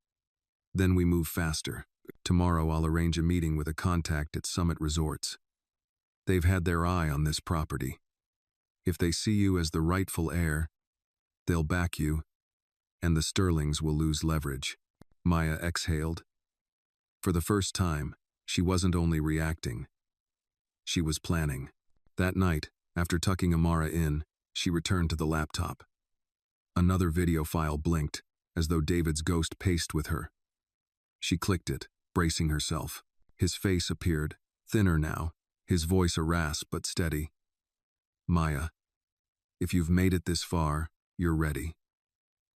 "Then we move faster. Tomorrow I'll arrange a meeting with a contact at Summit Resorts. They've had their eye on this property. If they see you as the rightful heir, they'll back you, and the Sterlings will lose leverage." Maya exhaled. For the first time, she wasn't only reacting. She was planning. That night, after tucking Amara in, she returned to the laptop. Another video file blinked, as though David's ghost paced with her. She clicked it, bracing herself. His face appeared, thinner now, his voice a rasp but steady. "Maya, if you've made it this far, you're ready.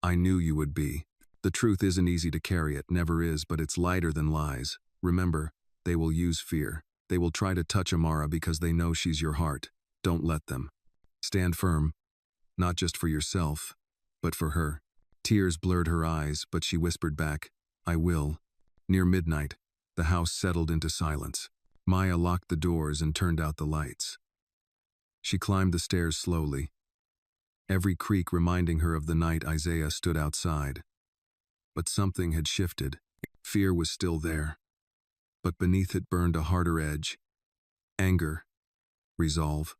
I knew you would be. The truth isn't easy to carry, it never is, but it's lighter than lies. Remember, they will use fear. They will try to touch Amara because they know she's your heart. Don't let them. Stand firm, not just for yourself, but for her." Tears blurred her eyes, but she whispered back, "I will." Near midnight, the house settled into silence. Maya locked the doors and turned out the lights. She climbed the stairs slowly, every creak reminding her of the night Isaiah stood outside. But something had shifted. Fear was still there, but beneath it burned a harder edge. Anger. Resolve.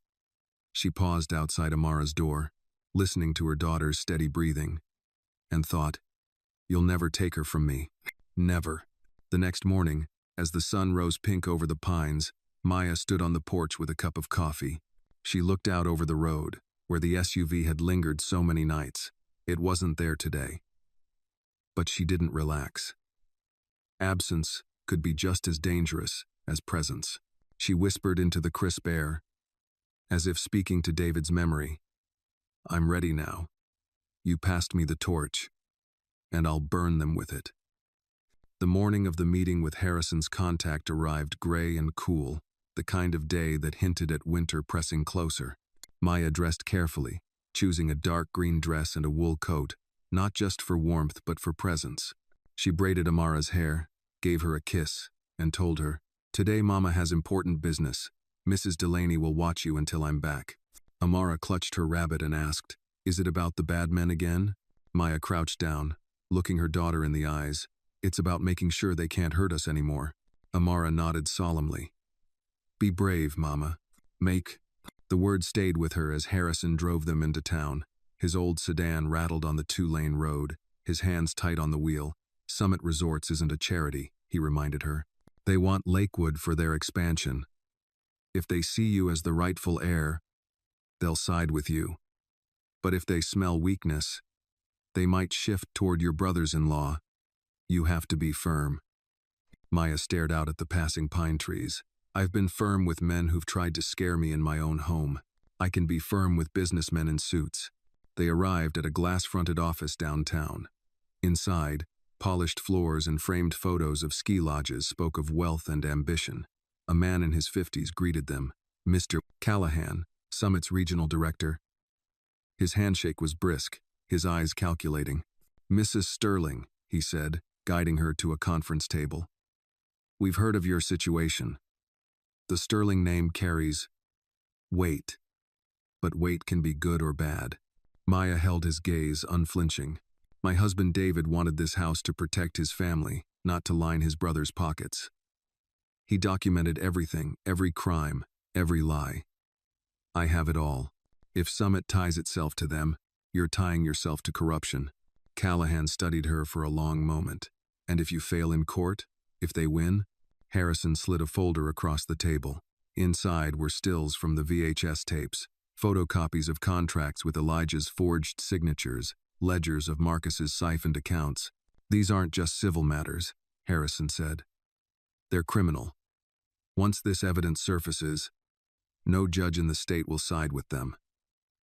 She paused outside Amara's door, listening to her daughter's steady breathing, and thought, "You'll never take her from me. Never." The next morning, as the sun rose pink over the pines, Maya stood on the porch with a cup of coffee. She looked out over the road, where the SUV had lingered so many nights. It wasn't there today. But she didn't relax. Absence could be just as dangerous as presence. She whispered into the crisp air, as if speaking to David's memory. I'm ready now. You passed me the torch, and I'll burn them with it. The morning of the meeting with Harrison's contact arrived gray and cool, the kind of day that hinted at winter pressing closer. Maya dressed carefully, choosing a dark green dress and a wool coat, not just for warmth but for presence. She braided Amara's hair, gave her a kiss, and told her, "Today Mama has important business. Mrs. Delaney will watch you until I'm back." Amara clutched her rabbit and asked, "Is it about the bad men again?" Maya crouched down, looking her daughter in the eyes. "It's about making sure they can't hurt us anymore." Amara nodded solemnly. "Be brave, Mama. Make..." The word stayed with her as Harrison drove them into town. His old sedan rattled on the 2-lane road, his hands tight on the wheel. Summit Resorts isn't a charity, he reminded her. They want Lakewood for their expansion. If they see you as the rightful heir, they'll side with you. But if they smell weakness, they might shift toward your brothers-in-law. You have to be firm. Maya stared out at the passing pine trees. I've been firm with men who've tried to scare me in my own home. I can be firm with businessmen in suits. They arrived at a glass-fronted office downtown. Inside, polished floors and framed photos of ski lodges spoke of wealth and ambition. A man in his 50s greeted them, Mr. Callahan, Summit's regional director. His handshake was brisk, his eyes calculating. "Mrs. Sterling," he said, guiding her to a conference table. "We've heard of your situation. The Sterling name carries weight, but weight can be good or bad." Maya held his gaze, unflinching. "My husband David wanted this house to protect his family, not to line his brother's pockets. He documented everything, every crime, every lie. I have it all. If Summit ties itself to them, you're tying yourself to corruption." Callahan studied her for a long moment. "And if you fail in court? If they win?" Harrison slid a folder across the table. Inside were stills from the VHS tapes, photocopies of contracts with Elijah's forged signatures, ledgers of Marcus's siphoned accounts. "These aren't just civil matters," Harrison said. "They're criminal. Once this evidence surfaces, no judge in the state will side with them.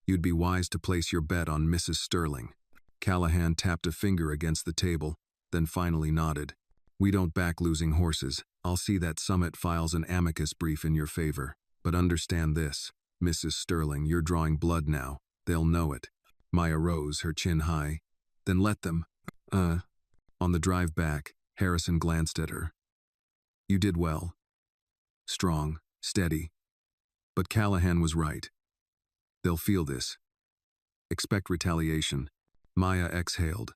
You'd be wise to place your bet on Mrs. Sterling." Callahan tapped a finger against the table, then finally nodded. "We don't back losing horses. I'll see that Summit files an amicus brief in your favor. But understand this, Mrs. Sterling, you're drawing blood now. They'll know it." Maya rose, her chin high. "Then let them." On the drive back, Harrison glanced at her. "You did well. Strong, steady." But Callahan was right. "They'll feel this. Expect retaliation." Maya exhaled,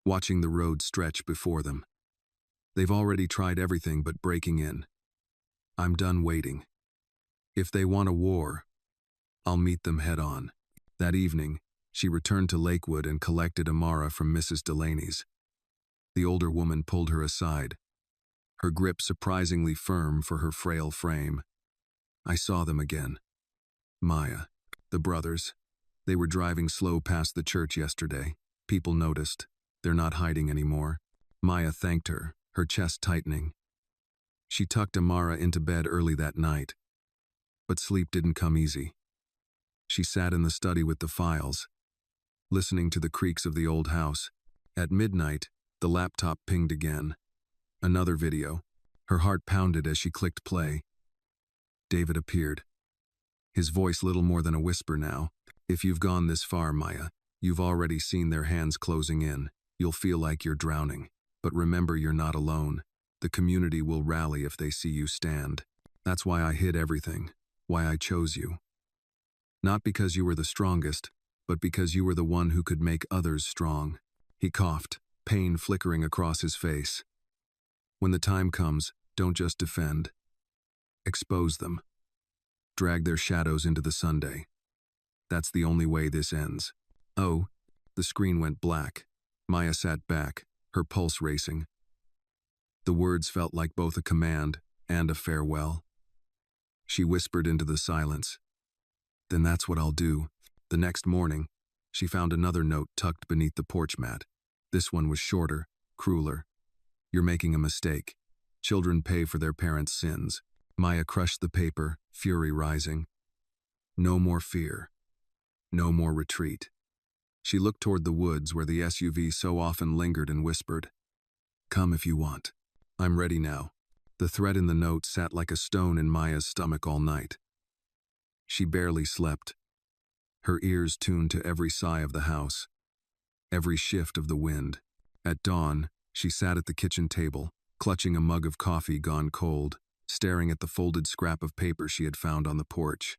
watching the road stretch before them. "They've already tried everything but breaking in. I'm done waiting. If they want a war, I'll meet them head on." That evening, she returned to Lakewood and collected Amara from Mrs. Delaney's. The older woman pulled her aside, her grip surprisingly firm for her frail frame. "I saw them again. Maya, the brothers. They were driving slow past the church yesterday. People noticed. They're not hiding anymore." Maya thanked her, her chest tightening. She tucked Amara into bed early that night, but sleep didn't come easy. She sat in the study with the files, listening to the creaks of the old house. At midnight, the laptop pinged again. Another video. Her heart pounded as she clicked play. David appeared. His voice little more than a whisper now. "If you've gone this far, Maya, you've already seen their hands closing in. You'll feel like you're drowning. But remember, you're not alone. The community will rally if they see you stand. That's why I hid everything, why I chose you. Not because you were the strongest, but because you were the one who could make others strong." He coughed, pain flickering across his face. "When the time comes, don't just defend. Expose them. Drag their shadows into the Sunday. That's the only way this ends." "Oh," the screen went black. Maya sat back, her pulse racing. The words felt like both a command and a farewell. She whispered into the silence, "Then that's what I'll do." The next morning, she found another note tucked beneath the porch mat. This one was shorter, crueler. "You're making a mistake. Children pay for their parents' sins." Maya crushed the paper, fury rising. No more fear. No more retreat. She looked toward the woods where the SUV so often lingered and whispered, "Come if you want. I'm ready now." The threat in the note sat like a stone in Maya's stomach all night. She barely slept, her ears tuned to every sigh of the house, every shift of the wind. At dawn, she sat at the kitchen table, clutching a mug of coffee gone cold, staring at the folded scrap of paper she had found on the porch.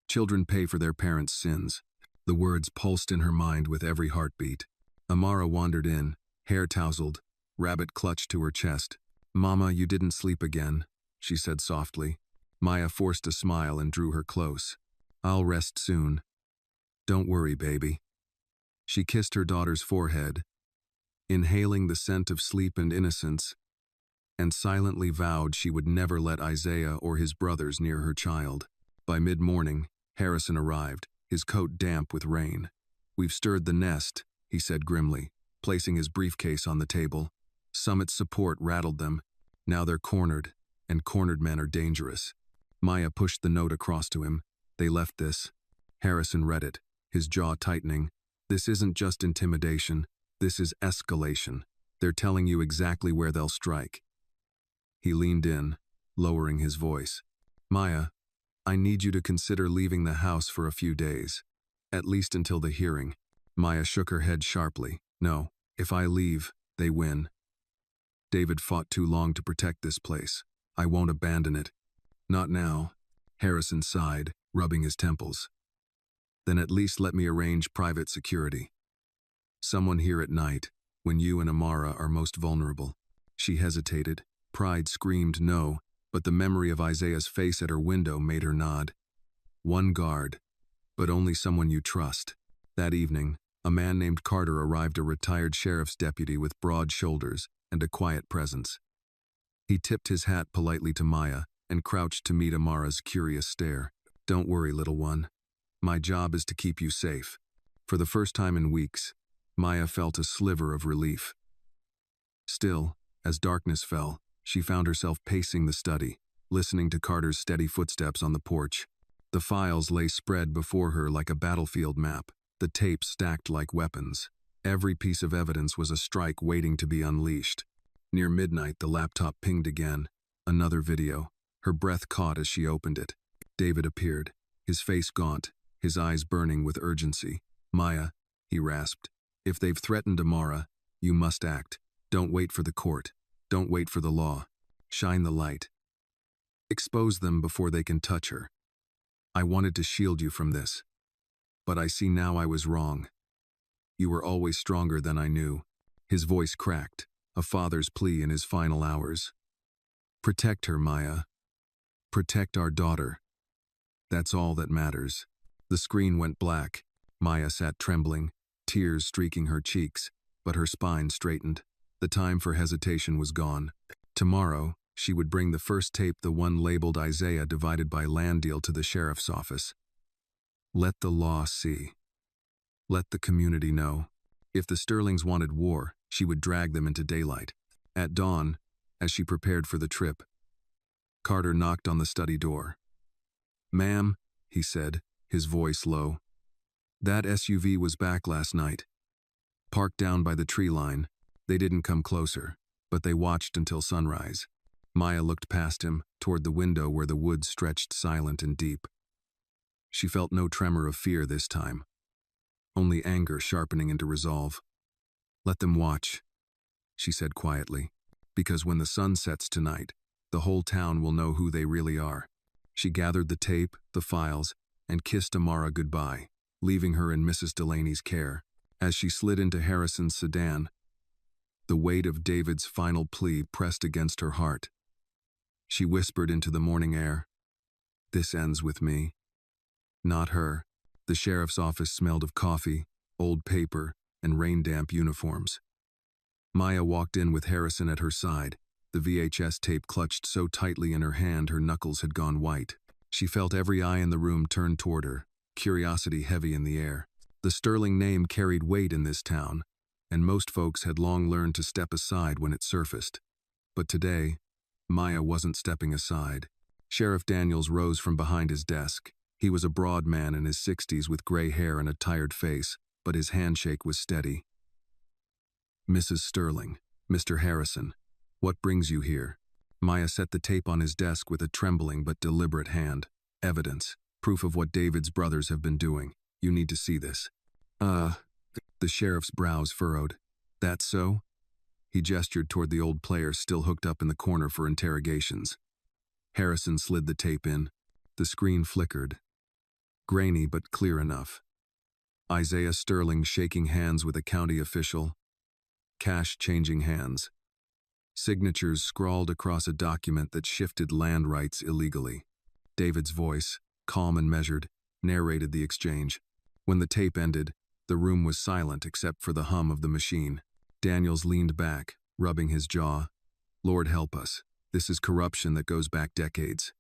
Children pay for their parents' sins. The words pulsed in her mind with every heartbeat. Amara wandered in, hair tousled, rabbit clutched to her chest. "Mama, you didn't sleep again," she said softly. Maya forced a smile and drew her close. "I'll rest soon. Don't worry, baby." She kissed her daughter's forehead, inhaling the scent of sleep and innocence, and silently vowed she would never let Isaiah or his brothers near her child. By mid-morning, Harrison arrived, his coat damp with rain. "We've stirred the nest," he said grimly, placing his briefcase on the table. Summit's support rattled them. Now they're cornered, and cornered men are dangerous. Maya pushed the note across to him. "They left this." Harrison read it, his jaw tightening. "This isn't just intimidation. This is escalation. They're telling you exactly where they'll strike." He leaned in, lowering his voice. "Maya, I need you to consider leaving the house for a few days. At least until the hearing." Maya shook her head sharply. "No, if I leave, they win. David fought too long to protect this place. I won't abandon it. Not now." Harrison sighed, rubbing his temples. "Then at least let me arrange private security. Someone here at night, when you and Amara are most vulnerable." She hesitated. Pride screamed no, but the memory of Isaiah's face at her window made her nod. "One guard, but only someone you trust." That evening, a man named Carter arrived, a retired sheriff's deputy with broad shoulders and a quiet presence. He tipped his hat politely to Maya and crouched to meet Amara's curious stare. "Don't worry, little one. My job is to keep you safe." For the first time in weeks, Maya felt a sliver of relief. Still, as darkness fell, she found herself pacing the study, listening to Carter's steady footsteps on the porch. The files lay spread before her like a battlefield map, the tapes stacked like weapons. Every piece of evidence was a strike waiting to be unleashed. Near midnight, the laptop pinged again. Another video. Her breath caught as she opened it. David appeared, his face gaunt, his eyes burning with urgency. "Maya," he rasped, "if they've threatened Amara, you must act. Don't wait for the court. Don't wait for the law. Shine the light. Expose them before they can touch her. I wanted to shield you from this, but I see now I was wrong. You were always stronger than I knew." His voice cracked, a father's plea in his final hours. "Protect her, Maya. Protect our daughter. That's all that matters." The screen went black. Maya sat trembling, tears streaking her cheeks, but her spine straightened. The time for hesitation was gone. Tomorrow, she would bring the first tape, the one labeled Isaiah divided by land deal, to the sheriff's office. Let the law see. Let the community know. If the Sterlings wanted war, she would drag them into daylight. At dawn, as she prepared for the trip, Carter knocked on the study door. "Ma'am," he said, his voice low. "That SUV was back last night. Parked down by the tree line. They didn't come closer, but they watched until sunrise." Maya looked past him, toward the window where the woods stretched silent and deep. She felt no tremor of fear this time, only anger sharpening into resolve. "Let them watch," she said quietly, "because when the sun sets tonight, the whole town will know who they really are." She gathered the tape, the files, and kissed Amara goodbye, leaving her in Mrs. Delaney's care. As she slid into Harrison's sedan, the weight of David's final plea pressed against her heart. She whispered into the morning air, "This ends with me." Not her. The sheriff's office smelled of coffee, old paper, and rain-damp uniforms. Maya walked in with Harrison at her side, the VHS tape clutched so tightly in her hand her knuckles had gone white. She felt every eye in the room turn toward her, curiosity heavy in the air. The Sterling name carried weight in this town, and most folks had long learned to step aside when it surfaced. But today, Maya wasn't stepping aside. Sheriff Daniels rose from behind his desk. He was a broad man in his 60s with gray hair and a tired face, but his handshake was steady. "Mrs. Sterling, Mr. Harrison, what brings you here?" Maya set the tape on his desk with a trembling but deliberate hand. "Evidence. Proof of what David's brothers have been doing. You need to see this." The sheriff's brows furrowed. "That's so?" He gestured toward the old player still hooked up in the corner for interrogations. Harrison slid the tape in. The screen flickered. Grainy but clear enough. Isaiah Sterling shaking hands with a county official. Cash changing hands. Signatures scrawled across a document that shifted land rights illegally. David's voice, calm and measured, narrated the exchange. When the tape ended, the room was silent except for the hum of the machine. Daniels leaned back, rubbing his jaw. "Lord help us. This is corruption that goes back decades."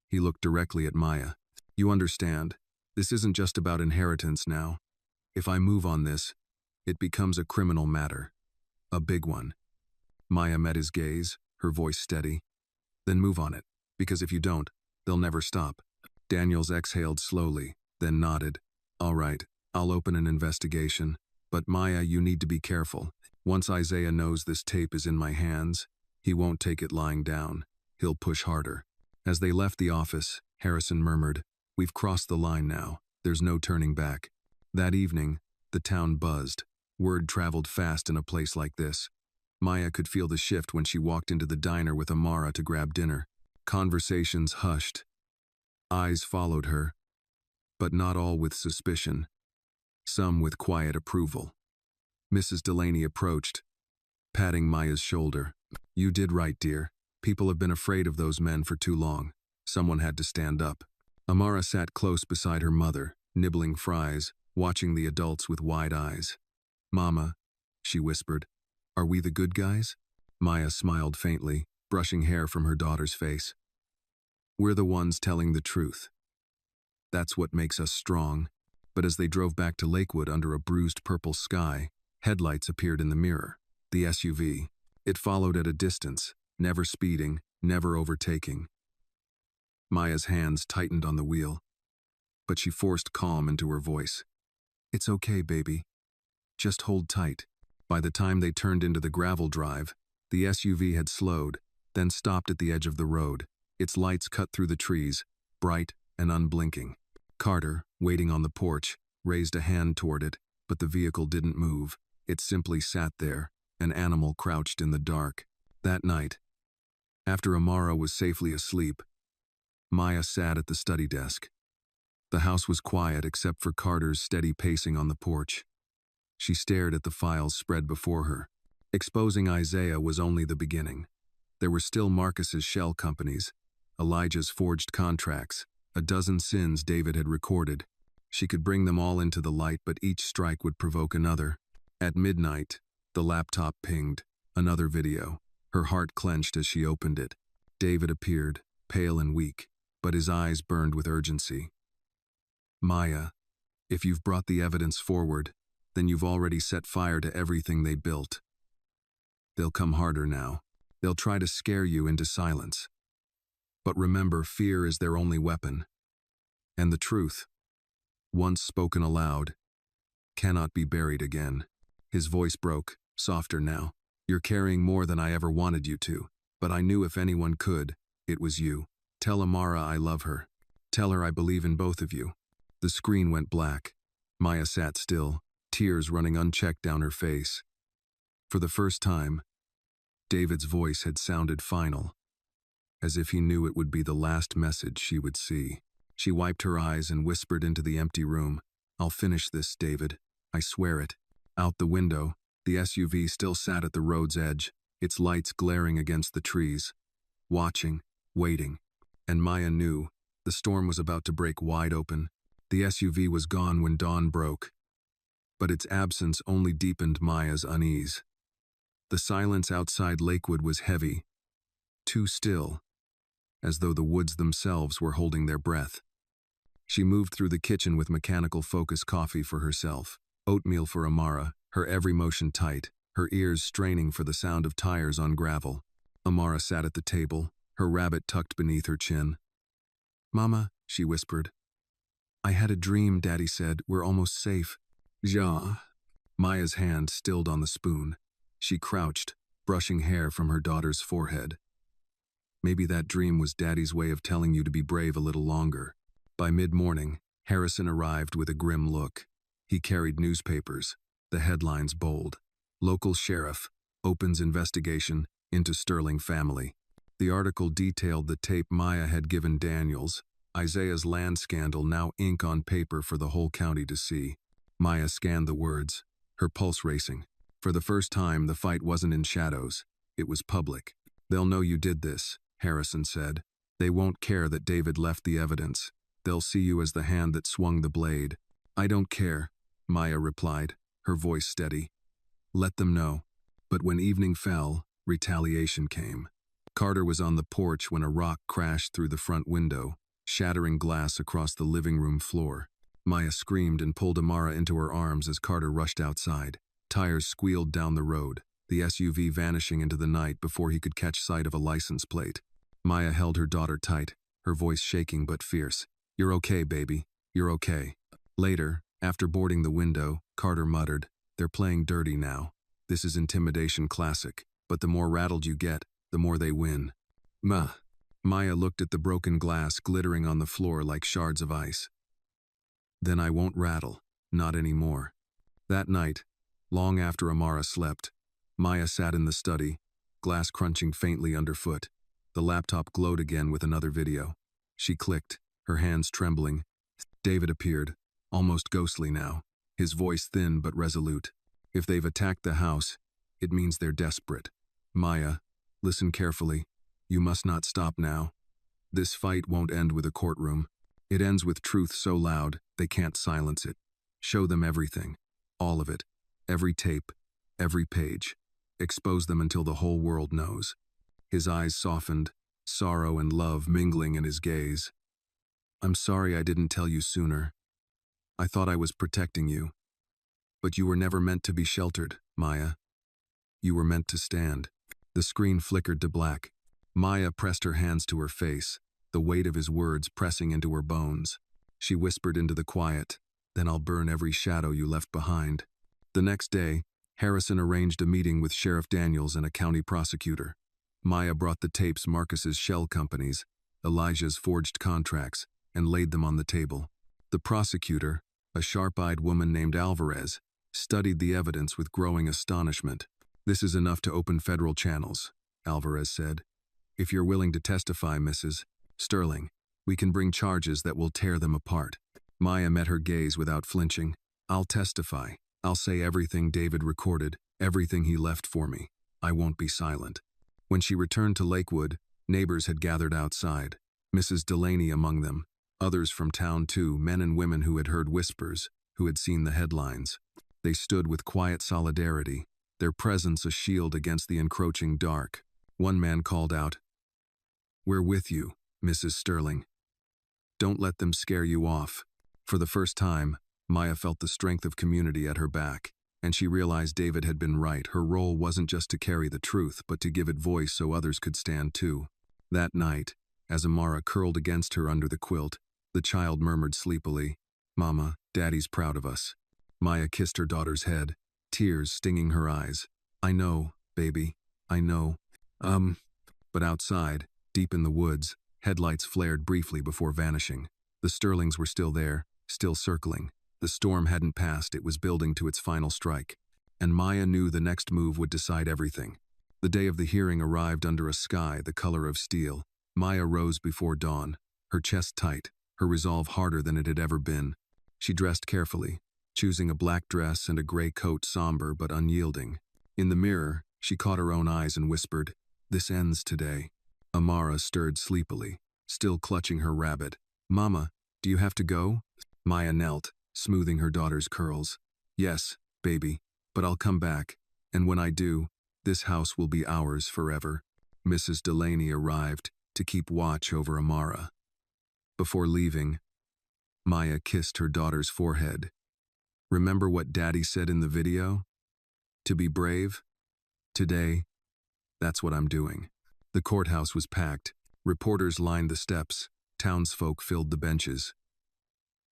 He looked directly at Maya. "You understand, this isn't just about inheritance now. If I move on this, it becomes a criminal matter. A big one." Maya met his gaze, her voice steady. "Then move on it, because if you don't, they'll never stop." Daniels exhaled slowly, then nodded. "All right, I'll open an investigation. But Maya, you need to be careful. Once Isaiah knows this tape is in my hands, he won't take it lying down. He'll push harder." As they left the office, Harrison murmured, "We've crossed the line now. There's no turning back." That evening, the town buzzed. Word traveled fast in a place like this. Maya could feel the shift when she walked into the diner with Amara to grab dinner. Conversations hushed. Eyes followed her, but not all with suspicion. Some with quiet approval. Mrs. Delaney approached, patting Maya's shoulder. "You did right, dear. People have been afraid of those men for too long. Someone had to stand up." Amara sat close beside her mother, nibbling fries, watching the adults with wide eyes. "Mama," she whispered, "are we the good guys?" Maya smiled faintly, brushing hair from her daughter's face. "We're the ones telling the truth. That's what makes us strong." But as they drove back to Lakewood under a bruised purple sky, headlights appeared in the mirror. The SUV. It followed at a distance, never speeding, never overtaking. Maya's hands tightened on the wheel, but she forced calm into her voice. "It's okay, baby. Just hold tight." By the time they turned into the gravel drive, the SUV had slowed, then stopped at the edge of the road. Its lights cut through the trees, bright and unblinking. Carter, waiting on the porch, raised a hand toward it, but the vehicle didn't move. It simply sat there, an animal crouched in the dark. That night, after Amara was safely asleep, Maya sat at the study desk. The house was quiet except for Carter's steady pacing on the porch. She stared at the files spread before her. Exposing Isaiah was only the beginning. There were still Marcus's shell companies, Elijah's forged contracts, a dozen sins David had recorded. She could bring them all into the light, but each strike would provoke another. At midnight, the laptop pinged. Another video. Her heart clenched as she opened it. David appeared, pale and weak, but his eyes burned with urgency. "Maya, if you've brought the evidence forward, then you've already set fire to everything they built. They'll come harder now. They'll try to scare you into silence. But remember, fear is their only weapon. And the truth, once spoken aloud, cannot be buried again." His voice broke, softer now. "You're carrying more than I ever wanted you to, but I knew if anyone could, it was you. Tell Amara I love her. Tell her I believe in both of you." The screen went black. Maya sat still, tears running unchecked down her face. For the first time, David's voice had sounded final, as if he knew it would be the last message she would see. She wiped her eyes and whispered into the empty room, "I'll finish this, David. I swear it." Out the window, the SUV still sat at the road's edge, its lights glaring against the trees. Watching, waiting. And Maya knew the storm was about to break wide open. The SUV was gone when dawn broke, but its absence only deepened Maya's unease. The silence outside Lakewood was heavy, too still, as though the woods themselves were holding their breath. She moved through the kitchen with mechanical focus, coffee for herself, oatmeal for Amara, her every motion tight, her ears straining for the sound of tires on gravel. Amara sat at the table, her rabbit tucked beneath her chin. "Mama," she whispered. "I had a dream," Daddy said. "We're almost safe." Ja. Maya's hand stilled on the spoon. She crouched, brushing hair from her daughter's forehead. Maybe that dream was Daddy's way of telling you to be brave a little longer. By mid-morning, Harrison arrived with a grim look. He carried newspapers, the headlines bold. Local sheriff opens investigation into Sterling family. The article detailed the tape Maya had given Daniels, Isaiah's land scandal, now ink on paper for the whole county to see. Maya scanned the words, her pulse racing. For the first time, the fight wasn't in shadows. It was public. "They'll know you did this," Harrison said. "They won't care that David left the evidence. They'll see you as the hand that swung the blade." "I don't care," Maya replied, her voice steady. "Let them know." But when evening fell, retaliation came. Carter was on the porch when a rock crashed through the front window, shattering glass across the living room floor. Maya screamed and pulled Amara into her arms as Carter rushed outside. Tires squealed down the road, the SUV vanishing into the night before he could catch sight of a license plate. Maya held her daughter tight, her voice shaking but fierce. "You're okay, baby. You're okay." Later, after boarding the window, Carter muttered, "They're playing dirty now. This is intimidation classic, but the more rattled you get, the more they win." Maya looked at the broken glass glittering on the floor like shards of ice. "Then I won't rattle. Not anymore." That night, long after Amara slept, Maya sat in the study, glass crunching faintly underfoot. The laptop glowed again with another video. She clicked, her hands trembling. David appeared, almost ghostly now, his voice thin but resolute. "If they've attacked the house, it means they're desperate. Maya, listen carefully. You must not stop now. This fight won't end with a courtroom. It ends with truth so loud, they can't silence it. Show them everything. All of it. Every tape. Every page. Expose them until the whole world knows." His eyes softened, sorrow and love mingling in his gaze. "I'm sorry I didn't tell you sooner. I thought I was protecting you. But you were never meant to be sheltered, Maya. You were meant to stand." The screen flickered to black. Maya pressed her hands to her face, the weight of his words pressing into her bones. She whispered into the quiet, "Then I'll burn every shadow you left behind." The next day, Harrison arranged a meeting with Sheriff Daniels and a county prosecutor. Maya brought the tapes Marcus's shell companies, Elijah's forged contracts, and laid them on the table. The prosecutor, a sharp-eyed woman named Alvarez, studied the evidence with growing astonishment. "This is enough to open federal channels," Alvarez said. "If you're willing to testify, Mrs. Sterling, we can bring charges that will tear them apart." Maya met her gaze without flinching. "I'll testify. I'll say everything David recorded, everything he left for me. I won't be silent." When she returned to Lakewood, neighbors had gathered outside, Mrs. Delaney among them, others from town too, men and women who had heard whispers, who had seen the headlines. They stood with quiet solidarity, their presence a shield against the encroaching dark. One man called out, "We're with you, Mrs. Sterling. Don't let them scare you off." For the first time, Maya felt the strength of community at her back, and she realized David had been right. Her role wasn't just to carry the truth, but to give it voice so others could stand too. That night, as Amara curled against her under the quilt, the child murmured sleepily, "Mama, Daddy's proud of us." Maya kissed her daughter's head, tears stinging her eyes. "I know, baby, I know." But outside, deep in the woods, headlights flared briefly before vanishing. The Sterlings were still there, still circling. The storm hadn't passed, it was building to its final strike. And Maya knew the next move would decide everything. The day of the hearing arrived under a sky the color of steel. Maya rose before dawn, her chest tight, her resolve harder than it had ever been. She dressed carefully, choosing a black dress and a gray coat, somber but unyielding. In the mirror, she caught her own eyes and whispered, "This ends today." Amara stirred sleepily, still clutching her rabbit. "Mama, do you have to go?" Maya knelt, smoothing her daughter's curls. "Yes, baby, but I'll come back, and when I do, this house will be ours forever." Mrs. Delaney arrived to keep watch over Amara. Before leaving, Maya kissed her daughter's forehead. Remember what Daddy said in the video? To be brave? Today, that's what I'm doing. The courthouse was packed. Reporters lined the steps. Townsfolk filled the benches.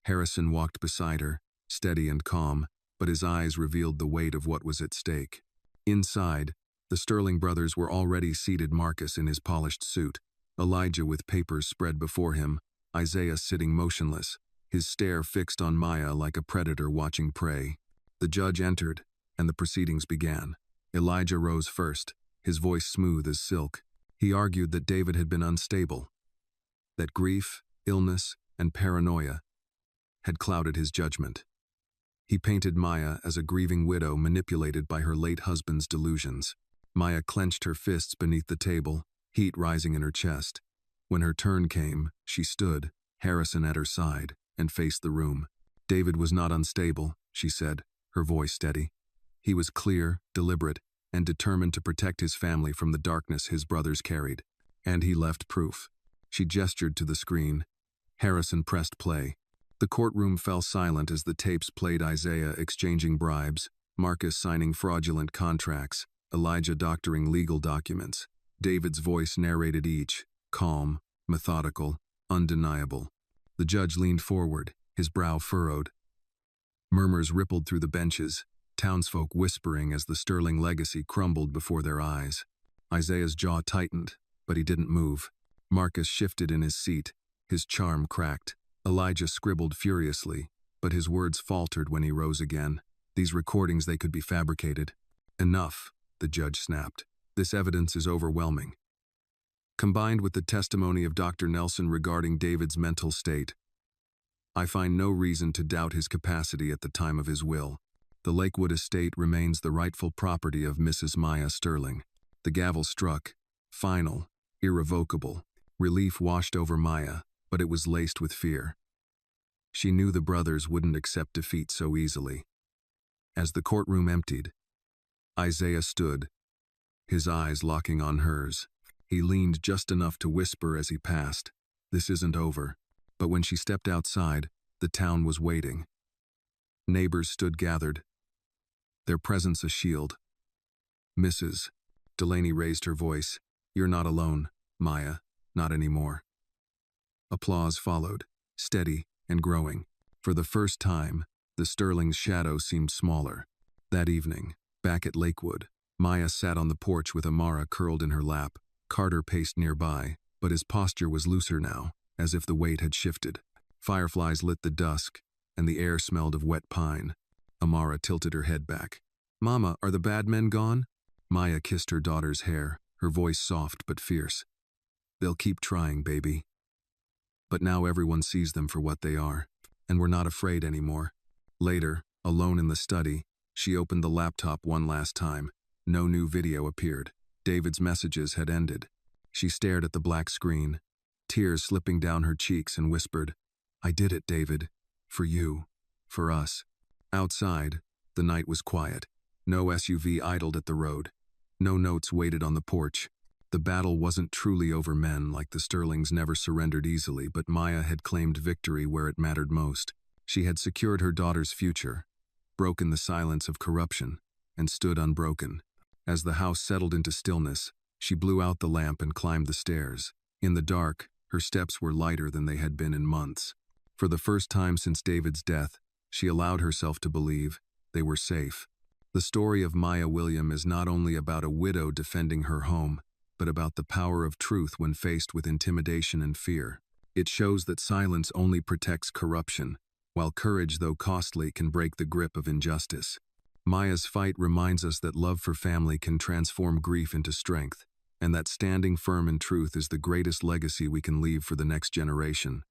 Harrison walked beside her, steady and calm, but his eyes revealed the weight of what was at stake. Inside, the Sterling brothers were already seated, Marcus in his polished suit, Elijah with papers spread before him, Isaiah sitting motionless, his stare fixed on Maya like a predator watching prey. The judge entered, and the proceedings began. Elijah rose first, his voice smooth as silk. He argued that David had been unstable, that grief, illness, and paranoia had clouded his judgment. He painted Maya as a grieving widow manipulated by her late husband's delusions. Maya clenched her fists beneath the table, heat rising in her chest. When her turn came, she stood, Harrison at her side, and faced the room. David was not unstable, she said, her voice steady. He was clear, deliberate, and determined to protect his family from the darkness his brothers carried. And he left proof. She gestured to the screen. Harrison pressed play. The courtroom fell silent as the tapes played Isaiah exchanging bribes, Marcus signing fraudulent contracts, Elijah doctoring legal documents. David's voice narrated each, calm, methodical, undeniable. The judge leaned forward, his brow furrowed. Murmurs rippled through the benches, townsfolk whispering as the Sterling legacy crumbled before their eyes. Isaiah's jaw tightened, but he didn't move. Marcus shifted in his seat, his charm cracked. Elijah scribbled furiously, but his words faltered when he rose again. These recordings, they could be fabricated. Enough, the judge snapped. This evidence is overwhelming. Combined with the testimony of Dr. Nelson regarding David's mental state, I find no reason to doubt his capacity at the time of his will. The Lakewood estate remains the rightful property of Mrs. Maya Sterling. The gavel struck, final, irrevocable. Relief washed over Maya, but it was laced with fear. She knew the brothers wouldn't accept defeat so easily. As the courtroom emptied, Isaiah stood, his eyes locking on hers. He leaned just enough to whisper as he passed, "This isn't over." But when she stepped outside, the town was waiting. Neighbors stood gathered, their presence a shield. "Mrs." Delaney raised her voice. "You're not alone, Maya, not anymore." Applause followed, steady and growing. For the first time, the Sterling's shadow seemed smaller. That evening, back at Lakewood, Maya sat on the porch with Amara curled in her lap. Carter paced nearby, but his posture was looser now, as if the weight had shifted. Fireflies lit the dusk, and the air smelled of wet pine. Amara tilted her head back. "Mama, are the bad men gone?" Maya kissed her daughter's hair, her voice soft but fierce. "They'll keep trying, baby. But now everyone sees them for what they are, and we're not afraid anymore." Later, alone in the study, she opened the laptop one last time. No new video appeared. David's messages had ended. She stared at the black screen, tears slipping down her cheeks, and whispered, "I did it, David. For you. For us." Outside, the night was quiet. No SUV idled at the road. No notes waited on the porch. The battle wasn't truly over. Men like the Sterlings never surrendered easily, but Maya had claimed victory where it mattered most. She had secured her daughter's future, broken the silence of corruption, and stood unbroken. As the house settled into stillness, she blew out the lamp and climbed the stairs. In the dark, her steps were lighter than they had been in months. For the first time since David's death, she allowed herself to believe they were safe. The story of Maya William is not only about a widow defending her home, but about the power of truth when faced with intimidation and fear. It shows that silence only protects corruption, while courage, though costly, can break the grip of injustice. Maya's fight reminds us that love for family can transform grief into strength, and that standing firm in truth is the greatest legacy we can leave for the next generation.